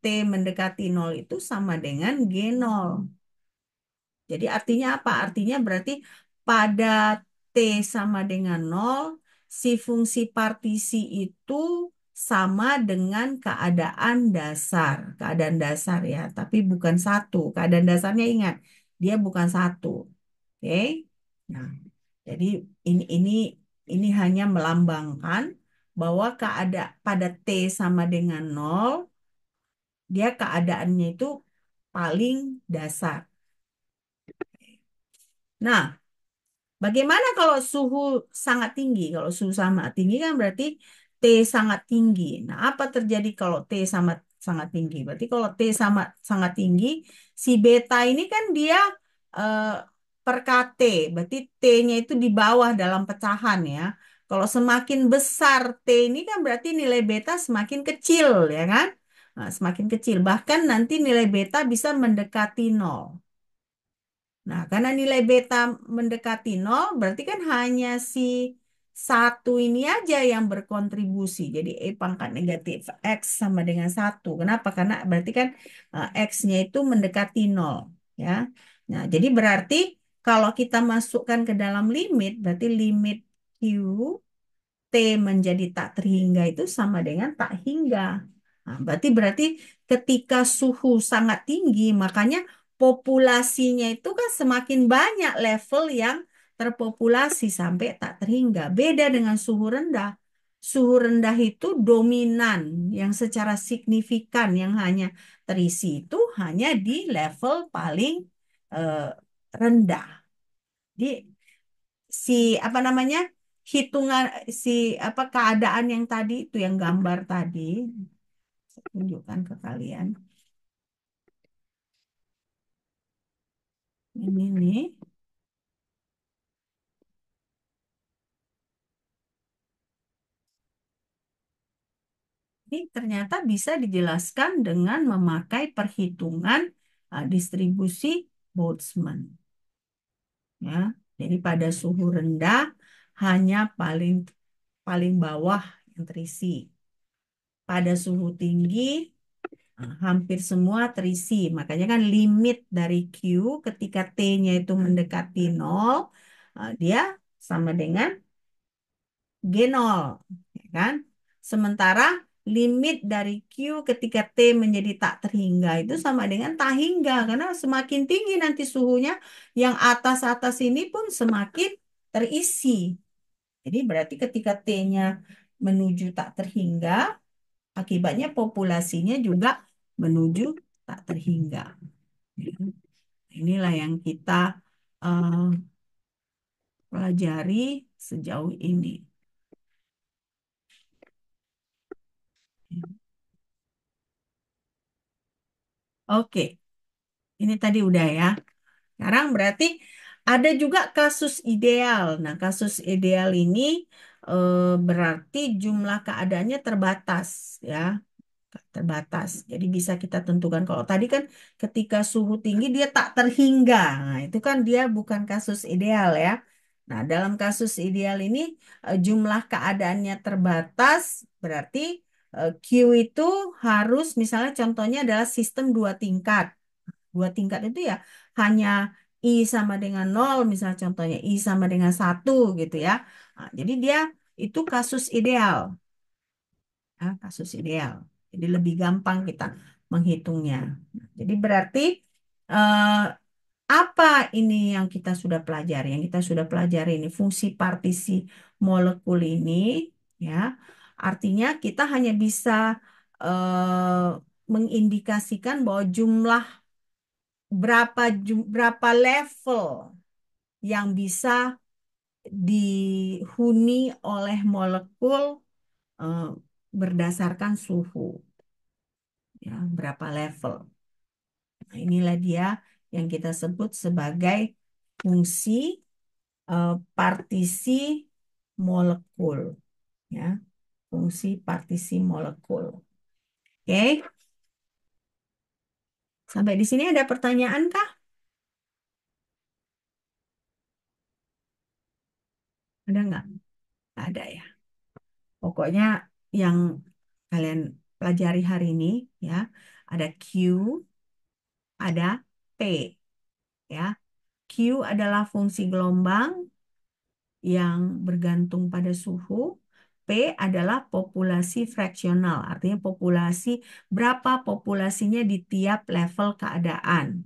A: T mendekati nol itu sama dengan G nol. Jadi artinya apa? Artinya berarti pada T sama dengan nol, si fungsi partisi itu sama dengan keadaan dasar. Keadaan dasar ya, tapi bukan satu. Keadaan dasarnya ingat, dia bukan satu. Oke? Nah, jadi ini ini hanya melambangkan bahwa pada T sama dengan nol, dia keadaannya itu paling dasar. Nah, bagaimana kalau suhu sangat tinggi? Kalau suhu sangat tinggi kan berarti T sangat tinggi. Nah, apa terjadi kalau T sangat sangat tinggi? Berarti kalau T sama sangat tinggi, si beta ini kan dia eh, per KT. Berarti T-nya itu di bawah dalam pecahan ya. Kalau semakin besar T ini kan berarti nilai beta semakin kecil ya kan? Nah, semakin kecil. Bahkan nanti nilai beta bisa mendekati nol. Nah, karena nilai beta mendekati nol, berarti kan hanya si satu ini aja yang berkontribusi. Jadi E pangkat negatif X sama dengan satu. Kenapa? Karena berarti kan X-nya itu mendekati nol. Ya. Nah, jadi berarti kalau kita masukkan ke dalam limit, berarti limit Q T menjadi tak terhingga itu sama dengan tak hingga. Nah, berarti ketika suhu sangat tinggi, makanya populasinya itu kan semakin banyak level yang terpopulasi sampai tak terhingga. Beda dengan suhu rendah. Suhu rendah itu dominan yang secara signifikan yang hanya terisi itu hanya di level paling eh, rendah. Di si apa namanya hitungan si apa keadaan yang tadi itu yang gambar tadi saya tunjukkan ke kalian ini nih ini ternyata bisa dijelaskan dengan memakai perhitungan distribusi Boltzmann ya jadi pada suhu rendah hanya paling paling bawah yang terisi pada suhu tinggi hampir semua terisi. Makanya kan limit dari Q ketika T-nya itu mendekati nol, dia sama dengan G0, ya kan? Sementara limit dari Q ketika T menjadi tak terhingga itu sama dengan tak hingga, karena semakin tinggi nanti suhunya, yang atas-atas ini pun semakin terisi. Jadi berarti ketika T-nya menuju tak terhingga, akibatnya populasinya juga menuju tak terhingga. Inilah yang kita eh, pelajari sejauh ini. Oke, ini tadi udah ya. Sekarang berarti ada juga kasus ideal. Nah, kasus ideal ini berarti jumlah keadaannya terbatas ya. Terbatas. Jadi bisa kita tentukan kalau tadi kan ketika suhu tinggi dia tak terhingga. Nah, itu kan dia bukan kasus ideal ya. Nah, dalam kasus ideal ini jumlah keadaannya terbatas berarti Q itu harus misalnya contohnya adalah sistem dua tingkat. Dua tingkat itu ya hanya I sama dengan nol misalnya contohnya I sama dengan satu gitu ya. Nah, jadi dia itu kasus ideal ya, kasus ideal. Jadi lebih gampang kita menghitungnya. Jadi berarti eh, apa ini yang kita sudah pelajari? Yang kita sudah pelajari ini fungsi partisi molekul ini, ya. Artinya kita hanya bisa mengindikasikan bahwa jumlah berapa level yang bisa dihuni oleh molekul eh, berdasarkan suhu. Ya, berapa level. Nah, inilah dia yang kita sebut sebagai fungsi partisi molekul. Ya, fungsi partisi molekul. Oke, sampai di sini ada pertanyaan kah? Ada nggak? Nggak ada ya. Pokoknya yang kalian pelajari hari ini ya, ada Q, ada P ya. Q adalah fungsi gelombang yang bergantung pada suhu. P adalah populasi fraksional, artinya berapa populasinya di tiap level keadaan.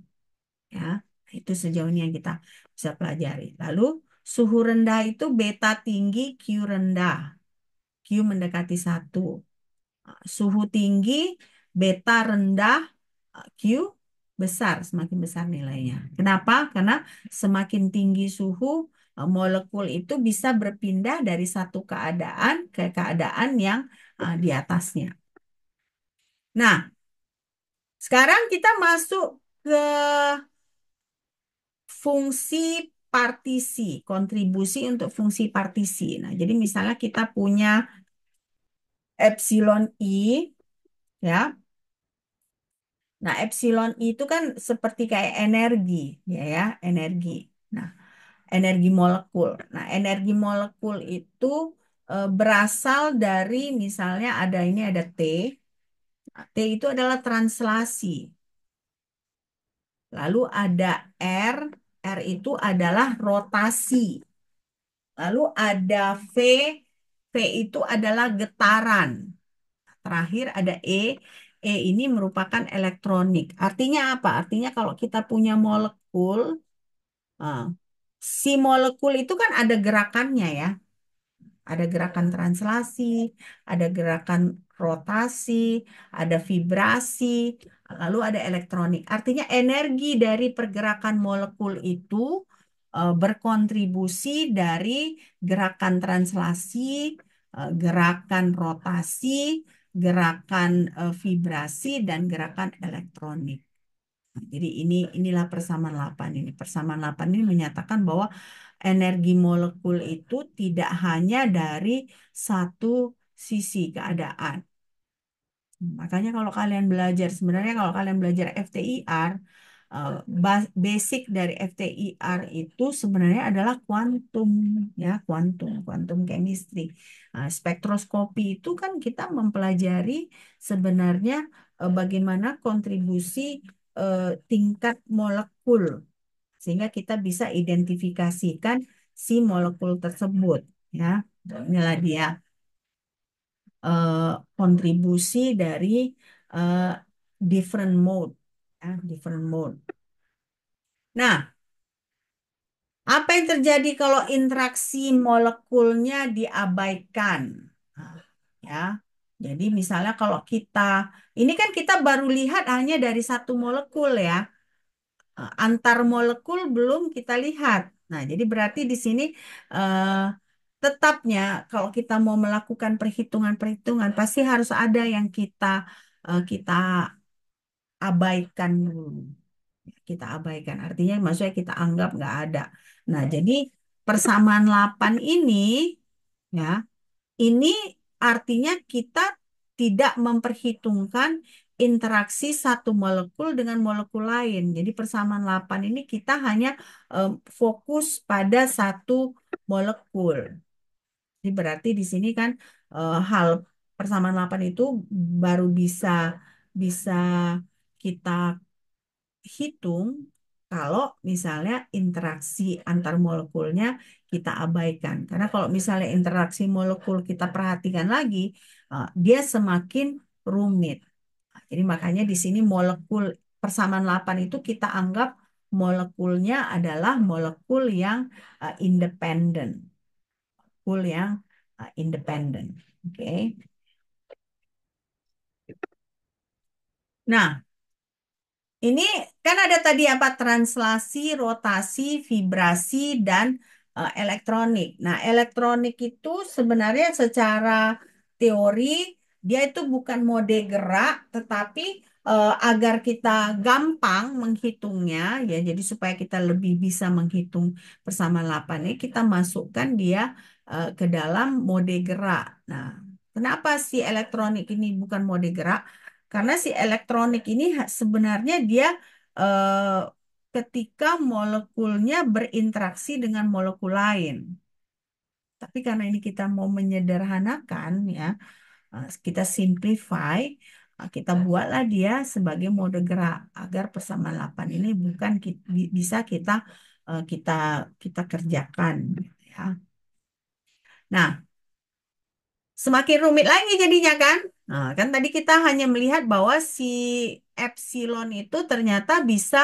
A: Ya, itu sejauh ini yang kita bisa pelajari. Lalu suhu rendah itu beta tinggi, Q rendah. Q mendekati satu. Suhu tinggi, beta rendah, Q besar, semakin besar nilainya. Kenapa? Karena semakin tinggi suhu, molekul itu bisa berpindah dari satu keadaan ke keadaan yang di atasnya. Nah, sekarang kita masuk ke fungsi partisi, kontribusi untuk fungsi partisi. Nah, jadi misalnya kita punya epsilon I, ya, Nah, epsilon itu kan seperti kayak energi, ya, energi. Nah, energi molekul. Nah, energi molekul itu berasal dari misalnya ada T. Nah, T itu adalah translasi. Lalu ada R. R itu adalah rotasi. Lalu ada V. V itu adalah getaran. Terakhir ada E. E ini merupakan elektronik. Artinya apa? Artinya kalau kita punya molekul, ah, si molekul itu kan ada gerakannya ya. Ada gerakan translasi, ada gerakan rotasi, ada vibrasi, lalu ada elektronik. Artinya energi dari pergerakan molekul itu berkontribusi dari gerakan translasi, gerakan rotasi, gerakan vibrasi, dan gerakan elektronik. Jadi inilah persamaan 8 ini. Persamaan 8 ini menyatakan bahwa energi molekul itu tidak hanya dari satu sisi keadaan. Makanya kalau kalian belajar, sebenarnya kalau kalian belajar FTIR, eh, basic dari FTIR itu sebenarnya adalah kuantum, ya, kuantum chemistry. Nah, spektroskopi itu kan kita mempelajari sebenarnya bagaimana kontribusi tingkat molekul sehingga kita bisa identifikasikan si molekul tersebut, ya. Inilah dia kontribusi dari eh, different mode, ya, different mode. Nah, apa yang terjadi kalau interaksi molekulnya diabaikan? Nah, ya, jadi misalnya kalau ini kan kita baru lihat hanya dari satu molekul ya. Antar molekul belum kita lihat. Nah, jadi berarti di sini eh, tetapnya kalau kita mau melakukan perhitungan-perhitungan pasti harus ada yang kita abaikan dulu. Kita abaikan. Artinya maksudnya kita anggap nggak ada. Nah, jadi persamaan 8 ini ya, ini artinya kita tidak memperhitungkan interaksi satu molekul dengan molekul lain. Jadi persamaan 8 ini kita hanya fokus pada satu molekul. Jadi berarti di sini kan hal persamaan 8 itu baru bisa bisa kita hitung kalau misalnya interaksi antar molekulnya kita abaikan. Karena kalau misalnya interaksi molekul kita perhatikan lagi, dia semakin rumit. Jadi makanya di sini molekul persamaan 8 itu kita anggap molekulnya adalah molekul yang independen. Molekul yang independen. Oke. Nah, ini kan ada tadi apa translasi, rotasi, vibrasi, dan elektronik. Nah, elektronik itu sebenarnya secara teori dia itu bukan mode gerak, tetapi agar kita gampang menghitungnya, ya, jadi supaya kita lebih bisa menghitung persamaan 8 ini, kita masukkan dia ke dalam mode gerak. Nah, kenapa si elektronik ini bukan mode gerak? Karena si elektronik ini sebenarnya dia eh, ketika molekulnya berinteraksi dengan molekul lain. Tapi karena ini kita mau menyederhanakan ya, kita simplify, kita buatlah dia sebagai mode gerak agar persamaan 8 ini bukan bisa kita kita kerjakan gitu ya. Nah, semakin rumit lagi jadinya kan. Nah, kan tadi kita hanya melihat bahwa si epsilon itu ternyata bisa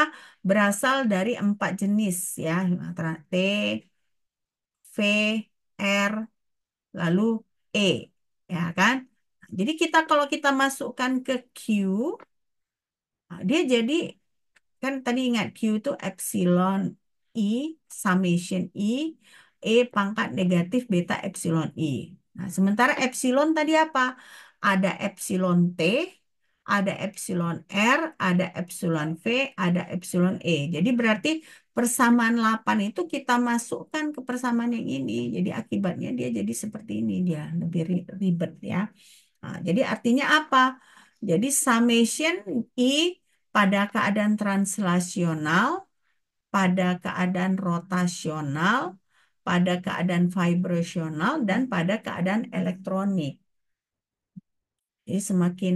A: berasal dari 4 jenis ya. Antara T, V, R, lalu E. Ya kan? Jadi kalau kita masukkan ke Q, dia jadi kan tadi ingat Q itu epsilon I, summation I, E pangkat negatif beta epsilon I. Nah, sementara epsilon tadi apa? Ada epsilon T, ada epsilon R, ada epsilon V, ada epsilon E. Jadi berarti persamaan 8 itu kita masukkan ke persamaan yang ini. Jadi akibatnya dia jadi seperti ini, dia lebih ribet ya. Nah, jadi artinya apa? Jadi summation I pada keadaan translasional, pada keadaan rotasional, pada keadaan vibrasional, dan pada keadaan elektronik. Jadi semakin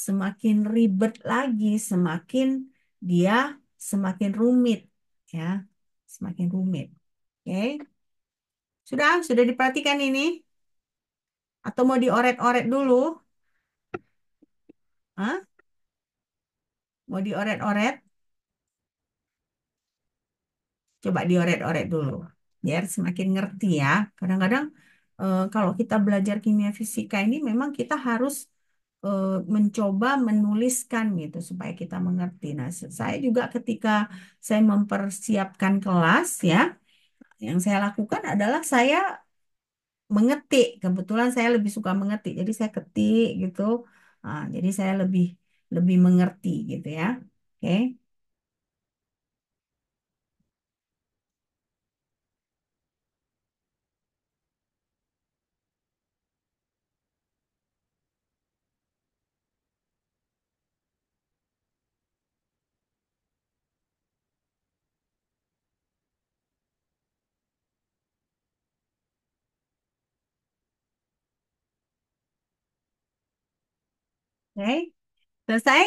A: semakin ribet lagi, semakin dia semakin rumit, ya, semakin rumit. Oke, sudah diperhatikan ini? Atau mau dioret-oret dulu? Hah? Mau dioret-oret? Coba dioret-oret dulu, biar semakin ngerti ya. Kadang-kadang kalau kita belajar kimia fisika ini memang kita harus eh, mencoba menuliskan gitu supaya kita mengerti. Nah, saya juga ketika saya mempersiapkan kelas ya, yang saya lakukan adalah saya mengetik. Kebetulan saya lebih suka mengetik, jadi saya ketik gitu. Nah, jadi saya lebih lebih mengerti gitu ya. Oke, oke, selesai.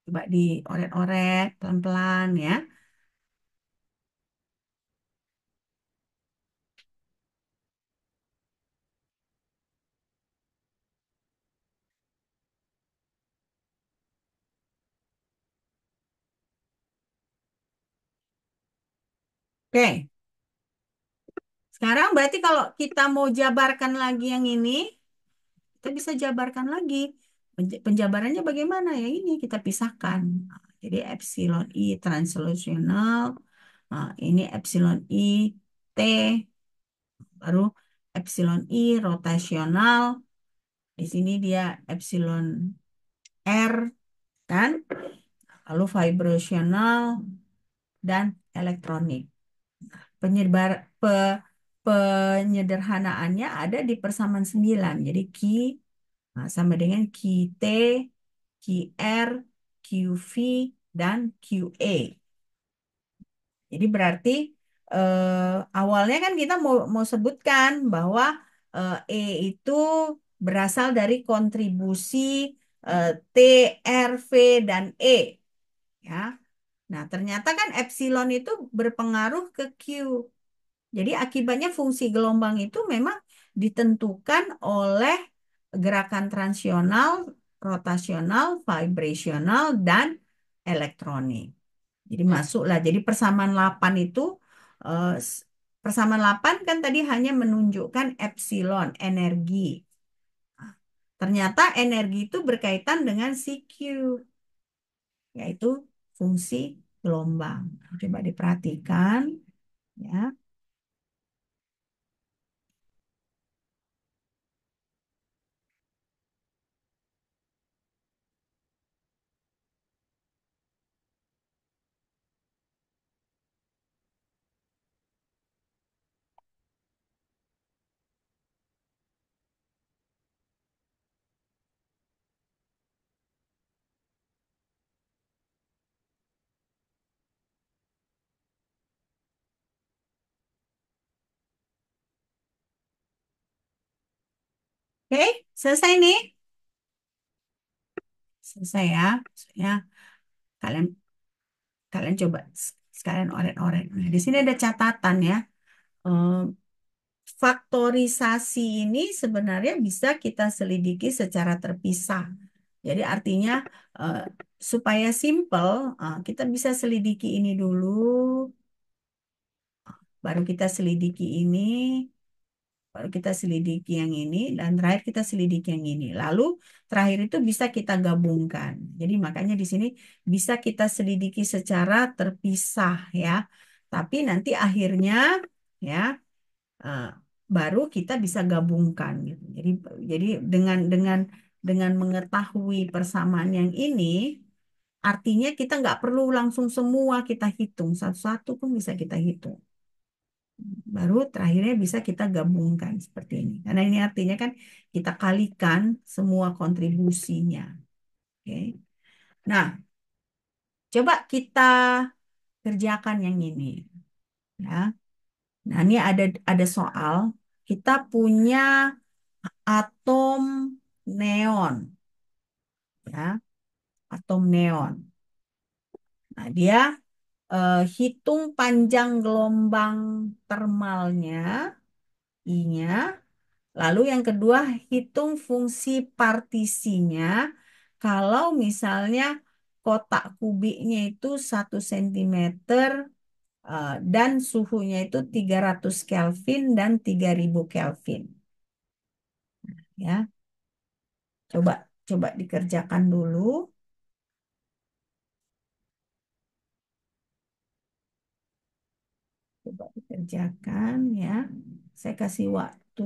A: Coba dioret-oret pelan-pelan ya. Oke, sekarang berarti kalau kita mau jabarkan lagi yang ini, kita bisa jabarkan lagi. Penjabarannya bagaimana? Ya ini kita pisahkan. Nah, jadi epsilon I translasional, nah, ini epsilon I T, baru epsilon I rotasional. Di sini dia epsilon R, kan? Lalu vibrasional dan elektronik. Penyebar penyederhanaannya ada di persamaan 9. Jadi sama dengan QT, QR, QV, dan QA. Jadi berarti awalnya kan kita mau sebutkan bahwa E itu berasal dari kontribusi T, R, V, dan E. Ya. Nah, ternyata kan epsilon itu berpengaruh ke Q. Jadi akibatnya fungsi gelombang itu memang ditentukan oleh gerakan transional, rotasional, vibrasional, dan elektronik. Jadi masuklah. Jadi persamaan 8 itu eh, s- persamaan 8 kan tadi hanya menunjukkan epsilon energi. Nah, ternyata energi itu berkaitan dengan si Q, yaitu fungsi gelombang. Coba diperhatikan ya. Oke, selesai nih. Selesai ya. Maksudnya kalian kalian coba sekalian oret-oret. Nah, di sini ada catatan ya. Eh, Faktorisasi ini sebenarnya bisa kita selidiki secara terpisah. Jadi artinya eh, supaya simple, kita bisa selidiki ini dulu, baru kita selidiki ini, baru kita selidiki yang ini, dan terakhir kita selidiki yang ini. Lalu terakhir itu bisa kita gabungkan. Jadi makanya di sini bisa kita selidiki secara terpisah ya. Tapi nanti akhirnya ya eh, baru kita bisa gabungkan gitu. Jadi dengan mengetahui persamaan yang ini, artinya kita nggak perlu langsung semua kita hitung satu-satu pun bisa kita hitung. Baru terakhirnya bisa kita gabungkan seperti ini. Karena ini artinya kan kita kalikan semua kontribusinya. Oke. Nah, Coba kita kerjakan yang ini, ya. Nah, ini ada soal. Kita punya atom neon, ya, atom neon. Nah, dia hitung panjang gelombang termalnya, I-nya. Lalu yang kedua, hitung fungsi partisinya. Kalau misalnya kotak kubiknya itu 1 cm dan suhunya itu 300 Kelvin dan 3000 Kelvin. Ya, coba coba dikerjakan dulu. Coba dikerjakan ya. Saya kasih waktu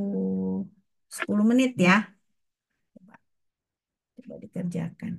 A: 10 menit ya. Coba, coba dikerjakan.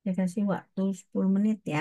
A: Saya kasih waktu 10 menit ya.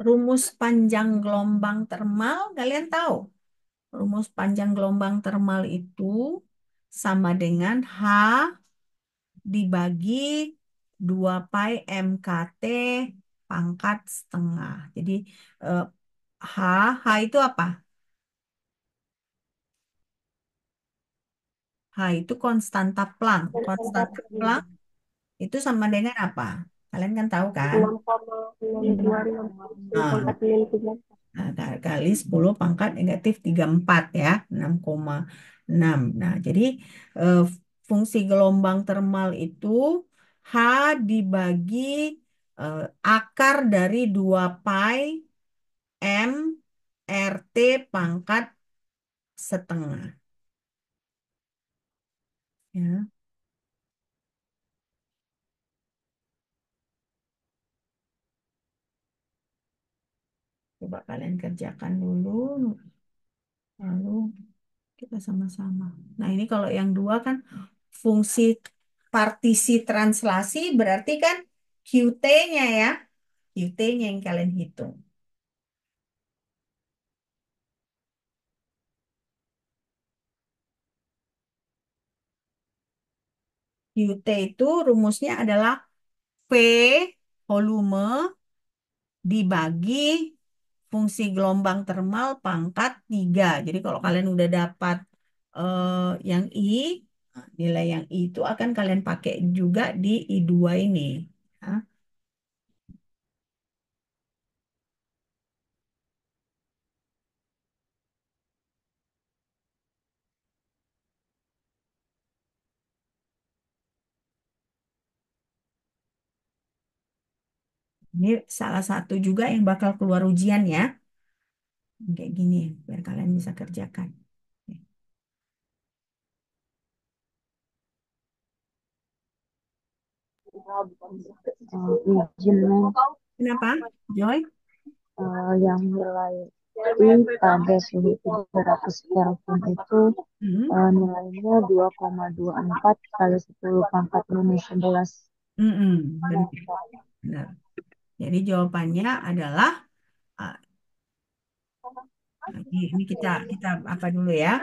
A: Rumus panjang gelombang termal, kalian tahu? Rumus panjang gelombang termal itu sama dengan H dibagi 2 pi MKT pangkat setengah. Jadi eh, H, H itu apa? H itu konstanta Planck. Konstanta Planck itu sama dengan apa? Kalian kan tahu kan?
B: 6,626
A: Nah,
B: pangkat 63.
A: Nah, kali 10 pangkat negatif 34 ya, 6,6. Nah, jadi eh, fungsi gelombang termal itu H dibagi eh, akar dari 2 pi M RT pangkat setengah. Ya, coba kalian kerjakan dulu, lalu kita sama-sama. Nah, ini kalau yang dua kan fungsi partisi translasi berarti kan QT-nya ya. QT-nya yang kalian hitung. QT itu rumusnya adalah V volume dibagi fungsi gelombang termal pangkat 3. Jadi kalau kalian udah dapat yang I, nilai yang I itu akan kalian pakai juga di I2 ini. Ya. Ini salah satu juga yang bakal keluar ujian ya. Kayak gini, biar kalian bisa kerjakan.
B: Izin men.
A: Kenapa, Joy?
B: Yang nilai Berarti pada suhu 300 Kelvin itu
A: Hmm,
B: nilainya 2,24 kali 10 pangkat minus 11.
A: benar, benar. Jadi jawabannya adalah ah, ini kita apa dulu ya?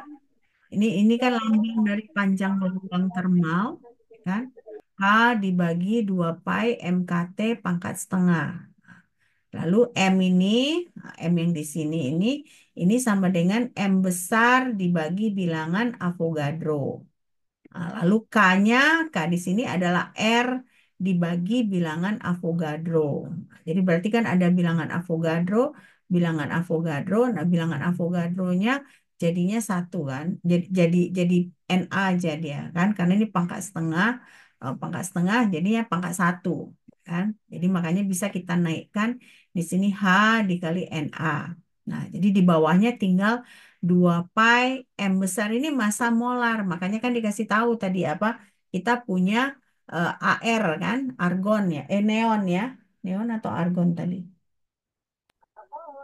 A: Ini kan lambang dari panjang gelombang termal, kan? H dibagi 2 pi MKT pangkat setengah. Lalu M ini, M yang di sini ini sama dengan M besar dibagi bilangan Avogadro. Nah, lalu K-nya, K di sini adalah R dibagi bilangan Avogadro. Jadi berarti kan ada bilangan Avogadro. Nah, bilangan Avogadronya jadinya satu kan. Jadi NA aja dia kan, karena ini pangkat setengah jadinya pangkat satu kan. Jadi makanya bisa kita naikkan di sini H dikali NA. Nah, jadi di bawahnya tinggal 2 pi M besar ini massa molar. Makanya kan dikasih tahu tadi apa? Kita punya AR kan, argon ya, neon ya. Neon atau argon tadi?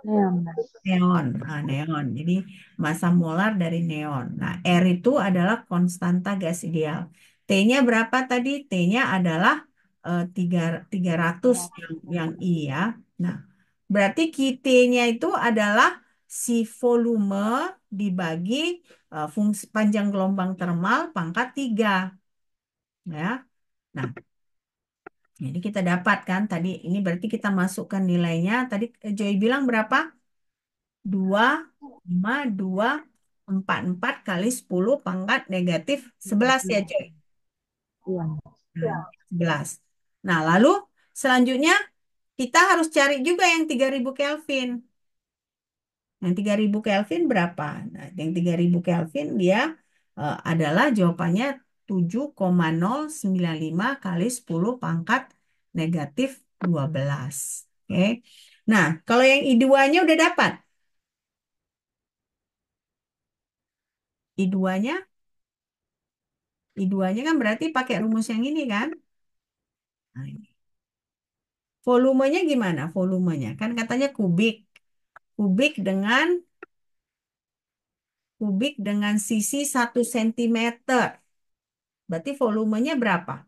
B: Neon.
A: Neon. Nah, neon. Jadi massa molar dari neon. Nah, R itu adalah konstanta gas ideal. T-nya berapa tadi? T-nya adalah 300 yang I ya. Nah, berarti QT-nya itu adalah si volume dibagi fungsi panjang gelombang termal pangkat 3 ya. Nah, jadi kita dapatkan tadi ini berarti kita masukkan nilainya. Tadi Joy bilang berapa? 2,244 kali 10 pangkat negatif 11 ya Joy.
B: Iya.
A: Nah, 11. Nah, lalu selanjutnya kita harus cari juga yang 3000 Kelvin. Yang 3000 Kelvin berapa? Nah, yang 3000 Kelvin dia adalah jawabannya 7,095 kali 10 pangkat negatif 12. Oke. Nah, kalau yang I2-nya udah dapat. I2-nya, I2-nya kan berarti pakai rumus yang ini kan? Nah, ini. Volumenya gimana? Volumenya kan katanya kubik. Kubik dengan sisi 1 cm. Berarti volumenya berapa?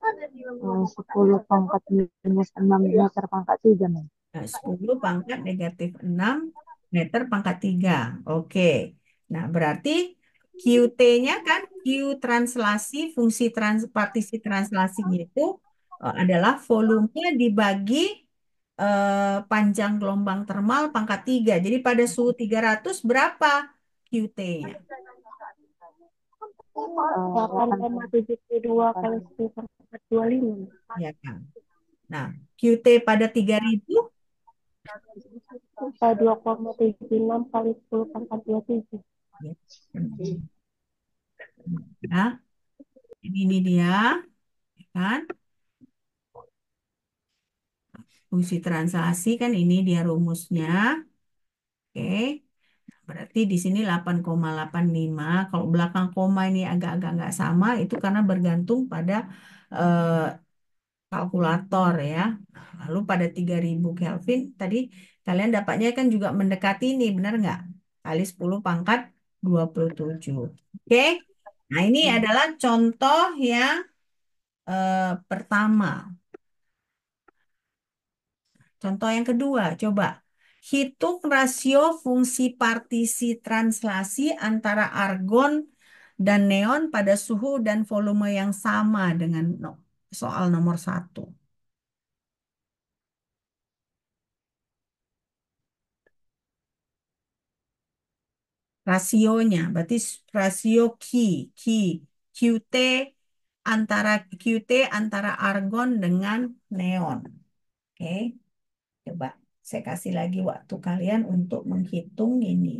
B: 10 pangkat minus 6 meter pangkat 3 men.
A: Nah, 10 pangkat negatif 6 meter pangkat 3. Oke. Nah, berarti QT-nya kan Q translasi, fungsi partisi translasinya itu adalah volume dibagi panjang gelombang termal pangkat 3. Jadi pada suhu 300 berapa QT-nya?
B: 8,72 kali 10 pangkat 25.
A: Ya kan? Nah, QT pada 3000
B: 2,76 kali 10 pangkat 27.
A: ya. Nah, ini dia, ya kan? Fungsi translasi kan ini dia rumusnya. Oke. Berarti di sini 8,85. Kalau belakang koma ini agak-agak nggak sama, itu karena bergantung pada eh, kalkulator ya. Lalu pada 3000 Kelvin, tadi kalian dapatnya kan juga mendekati ini, benar nggak? Kali 10 pangkat 27. Oke. Nah, ini adalah contoh yang pertama. Contoh yang kedua, coba hitung rasio fungsi partisi translasi antara argon dan neon pada suhu dan volume yang sama dengan soal nomor satu. Rasionya, berarti rasio QT QT antara argon dengan neon. Oke, coba saya kasih lagi waktu kalian untuk menghitung ini.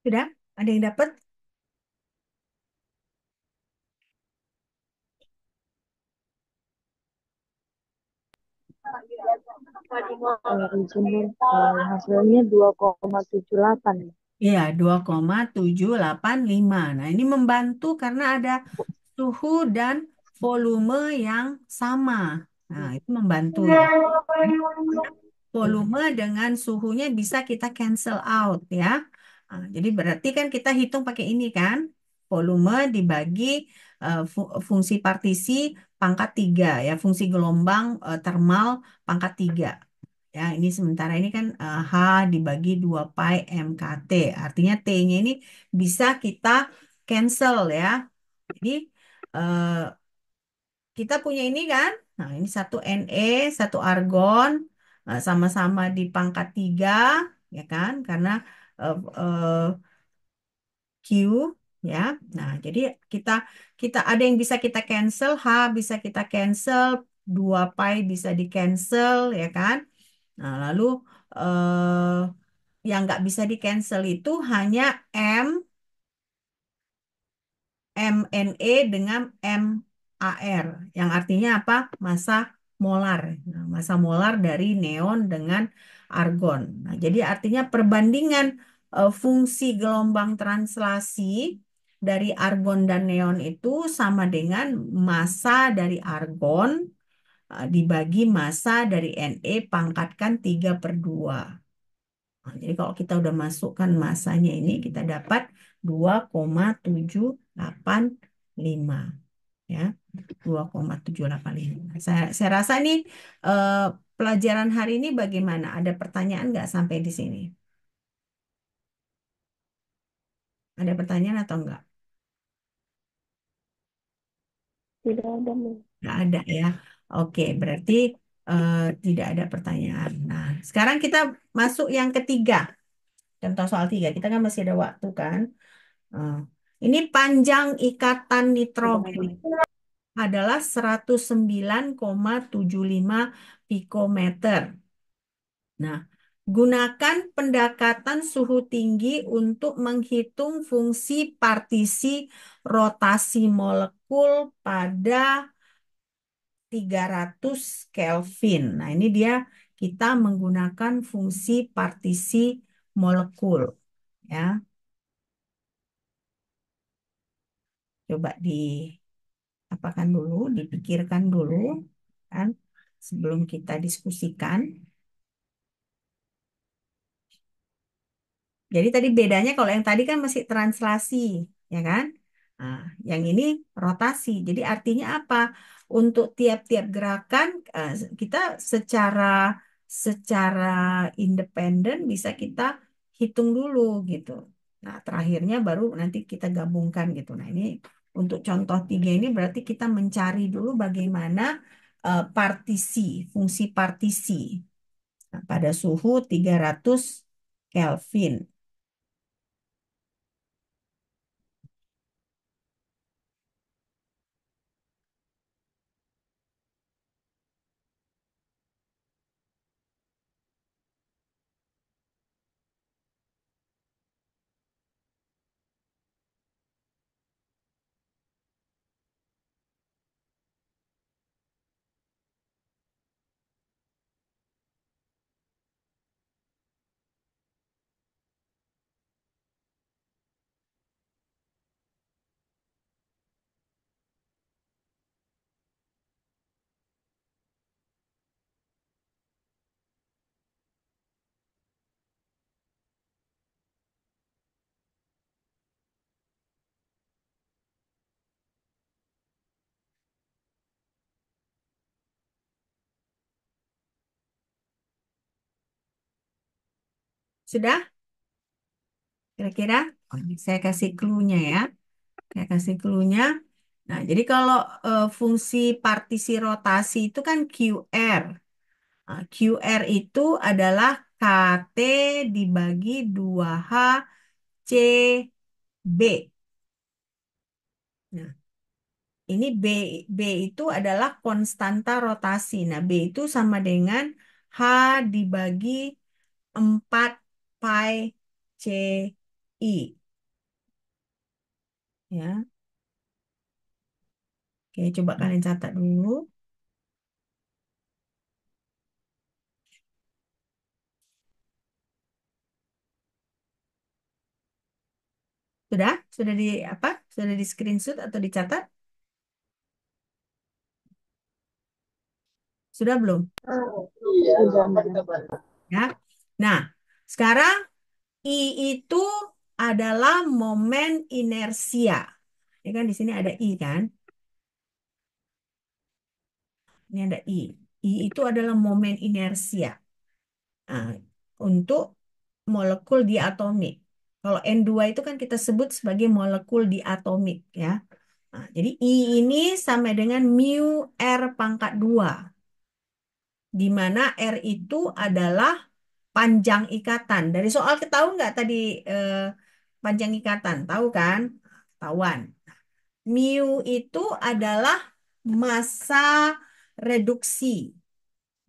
A: Sudah? Ada yang dapat?
B: Original hasilnya 2,78.
A: Iya, 2,785. Nah, ini membantu karena ada suhu dan volume yang sama. Nah, itu membantu ya. Volume dengan suhunya bisa kita cancel out ya. Jadi berarti kan kita hitung pakai ini kan. Volume dibagi fungsi partisi pangkat 3 ya. Fungsi gelombang termal pangkat 3. Ya, ini sementara ini kan H dibagi 2 pi MKT. Artinya T-nya ini bisa kita cancel ya. Jadi eh, kita punya ini kan. Nah, ini satu Ne, satu argon, sama-sama di pangkat 3, ya kan? Karena eh, eh, Q, ya. Nah, jadi kita kita ada yang bisa kita cancel, H bisa kita cancel, 2 pi bisa di cancel, ya kan? Nah, lalu yang nggak bisa di cancel itu hanya M, MNE dengan MAR, yang artinya apa? Massa molar. Nah, massa molar dari neon dengan argon. Nah, jadi artinya perbandingan fungsi gelombang translasi dari argon dan neon itu sama dengan massa dari argon dibagi massa dari Ne pangkatkan 3/2. Nah, jadi kalau kita udah masukkan masanya ini, kita dapat 2,785 ya, 2,785. Saya rasa nih eh, pelajaran hari ini bagaimana? Ada pertanyaan nggak sampai di sini? Ada pertanyaan atau enggak?
B: Tidak ada, Bu.
A: Nggak ada ya. Oke, berarti eh, tidak ada pertanyaan. Nah, sekarang kita masuk yang ketiga. Contoh soal tiga. Kita kan masih ada waktu kan? Eh, ini panjang ikatan
B: Tidak
A: nitrogen
B: ada.
A: adalah 109,75 pikometer. Nah, gunakan pendekatan suhu tinggi untuk menghitung fungsi partisi rotasi molekul pada 300 Kelvin. Nah, ini dia kita menggunakan fungsi partisi molekul ya. Coba apakan dulu, dipikirkan dulu kan sebelum kita diskusikan. Jadi tadi bedanya kalau yang tadi kan masih translasi, ya kan? Nah, yang ini rotasi. Jadi artinya apa? Untuk tiap-tiap gerakan eh, kita secara secara independen bisa kita hitung dulu gitu. Nah, terakhirnya baru nanti kita gabungkan gitu. Nah, ini untuk contoh tiga ini berarti kita mencari dulu bagaimana partisi, fungsi partisi. Nah, pada suhu 300 Kelvin. Sudah? Kira-kira? Oh, ini saya kasih clue-nya ya. Saya kasih clue-nya. Nah, jadi kalau fungsi partisi rotasi itu kan QR. Nah, QR itu adalah KT dibagi 2H CB. Nah, ini B itu adalah konstanta rotasi. Nah, B itu sama dengan H dibagi 4 pi C I. Ya, oke, coba kalian catat dulu. Sudah? Sudah di apa? Sudah di screenshot atau dicatat? Sudah belum?
B: Sudah, Ma'am.
A: Ya. Nah, sekarang I itu adalah momen inersia. Ini kan di sini ada I kan? Ini ada I. I itu adalah momen inersia. Nah, untuk molekul diatomik. Kalau N2 itu kan kita sebut sebagai molekul diatomik ya. Nah, jadi I ini sama dengan mu R pangkat 2, di mana R itu adalah panjang ikatan. Dari soal ketahui nggak tadi eh, panjang ikatan? Tahu kan? Ketahuan. Mu itu adalah massa reduksi.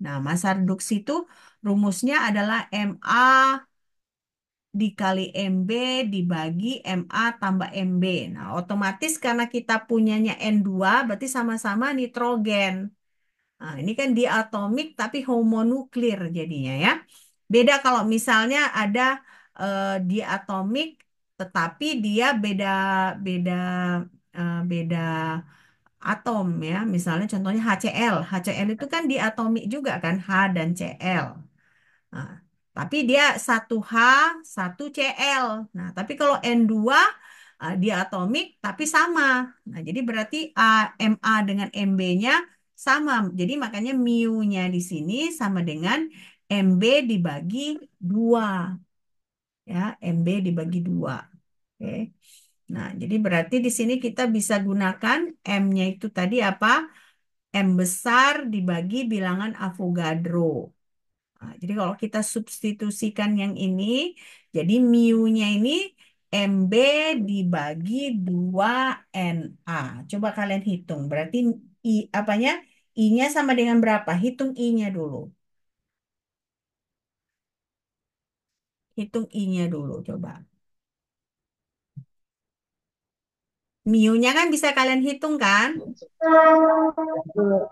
A: Nah, massa reduksi itu rumusnya adalah Ma dikali Mb dibagi Ma tambah Mb. Nah, otomatis karena kita punyanya N2, berarti sama-sama nitrogen. Nah, ini kan diatomik tapi homonuklir jadinya ya. Beda kalau misalnya ada diatomik tetapi dia beda beda beda atom ya. Misalnya contohnya HCl. HCl itu kan diatomik juga kan H dan Cl. Nah, tapi dia satu H, satu Cl. Nah, tapi kalau N2 dia atomik tapi sama. Nah, jadi berarti Ma dengan Mb-nya sama. Jadi makanya mu-nya di sini sama dengan Mb dibagi 2. Ya, Mb dibagi 2. Oke. Nah, jadi berarti di sini kita bisa gunakan M-nya itu tadi apa? M besar dibagi bilangan Avogadro. Nah, jadi kalau kita substitusikan yang ini, jadi mu-nya ini MB dibagi 2Na. Coba kalian hitung. Berarti I apanya? I-nya sama dengan berapa? Hitung I-nya dulu. Hitung I-nya dulu coba. Mu-nya kan bisa kalian hitung kan?
B: Iya,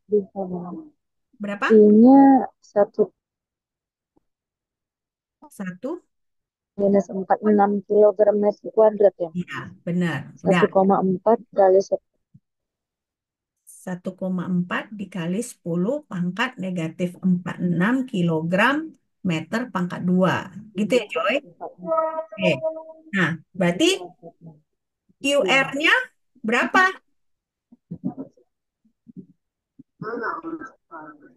B: bisa, Ma'am.
A: Berapa?
B: I-nya satu
A: Satu?
B: minus 46 kilogram meter kuadrat ya.
A: Iya, benar. Udah.
B: 1,4 kali
A: 1,4 dikali 10 pangkat negatif 46 kilogram meter pangkat 2. Gitu ya, Joy? Oke. Nah, berarti
B: 1,4. Iya.
A: QR-nya berapa?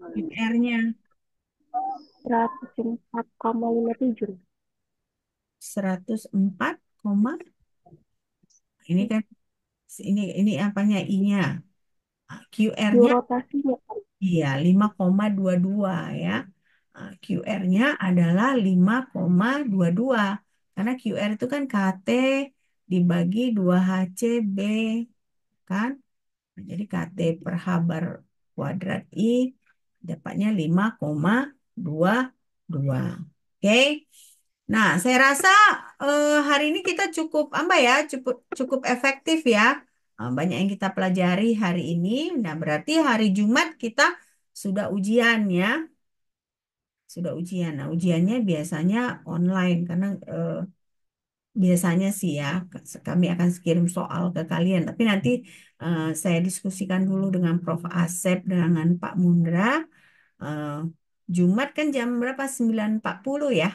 A: QR-nya
B: 104,57.
A: 104, ini kan ini apanya I-nya?
B: Q
A: QR-nya
B: rotasinya.
A: iya 5,22 ya. QR-nya adalah 5,22 karena QR itu kan KT dibagi 2HCB kan. Nah, jadi KT per H bar kuadrat I dapatnya 5,22. Oke. Nah, saya rasa hari ini kita cukup apa ya, cukup cukup efektif ya. Banyak yang kita pelajari hari ini. Nah, berarti hari Jumat kita sudah ujian ya, sudah ujian. Nah, ujiannya biasanya online karena biasanya sih ya kami akan kirim soal ke kalian. Tapi nanti saya diskusikan dulu dengan Prof. Asep dengan Pak Mundra. Eh, Jumat kan jam berapa? 9.40 ya.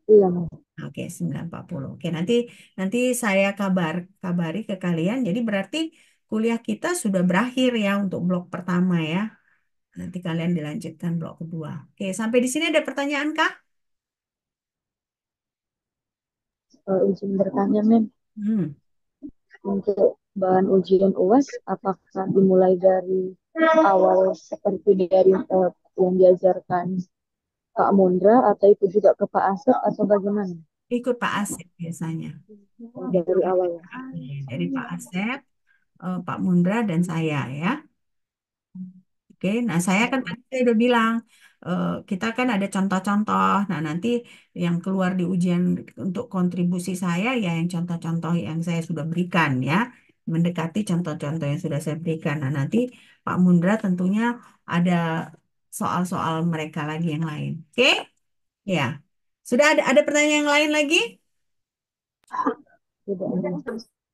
B: Iya, Mas.
A: Oke, 9.40. Oke, nanti nanti saya kabari ke kalian. Jadi berarti kuliah kita sudah berakhir ya untuk blok pertama ya. Nanti kalian dilanjutkan blok kedua. Oke, sampai di sini ada pertanyaan kah?
B: Izin bertanya, Mem.
A: Hmm,
B: Untuk bahan ujian UAS, apakah dimulai dari awal seperti dari yang diajarkan Kak Mundra atau itu juga ke Pak Asep atau bagaimana?
A: ikut Pak Asep biasanya.
B: Dari
A: Itu
B: awal ya.
A: dari Pak Asep, Pak Mundra dan saya ya. Oke, nah saya kan tadi saya udah bilang kita kan ada contoh-contoh. Nah, nanti yang keluar di ujian untuk kontribusi saya ya yang contoh-contoh yang saya sudah berikan ya, mendekati contoh-contoh yang sudah saya berikan. Nah, nanti Pak Mundra tentunya ada soal-soal mereka lagi yang lain. Oke? Ya. Sudah ada pertanyaan yang lain lagi?
B: Tidak ada.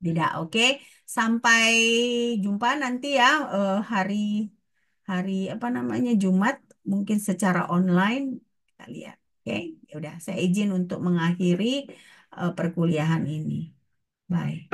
A: Tidak, oke. Sampai jumpa nanti ya hari hari apa namanya Jumat mungkin secara online kita lihat. Oke, ya udah saya izin untuk mengakhiri perkuliahan ini. Bye.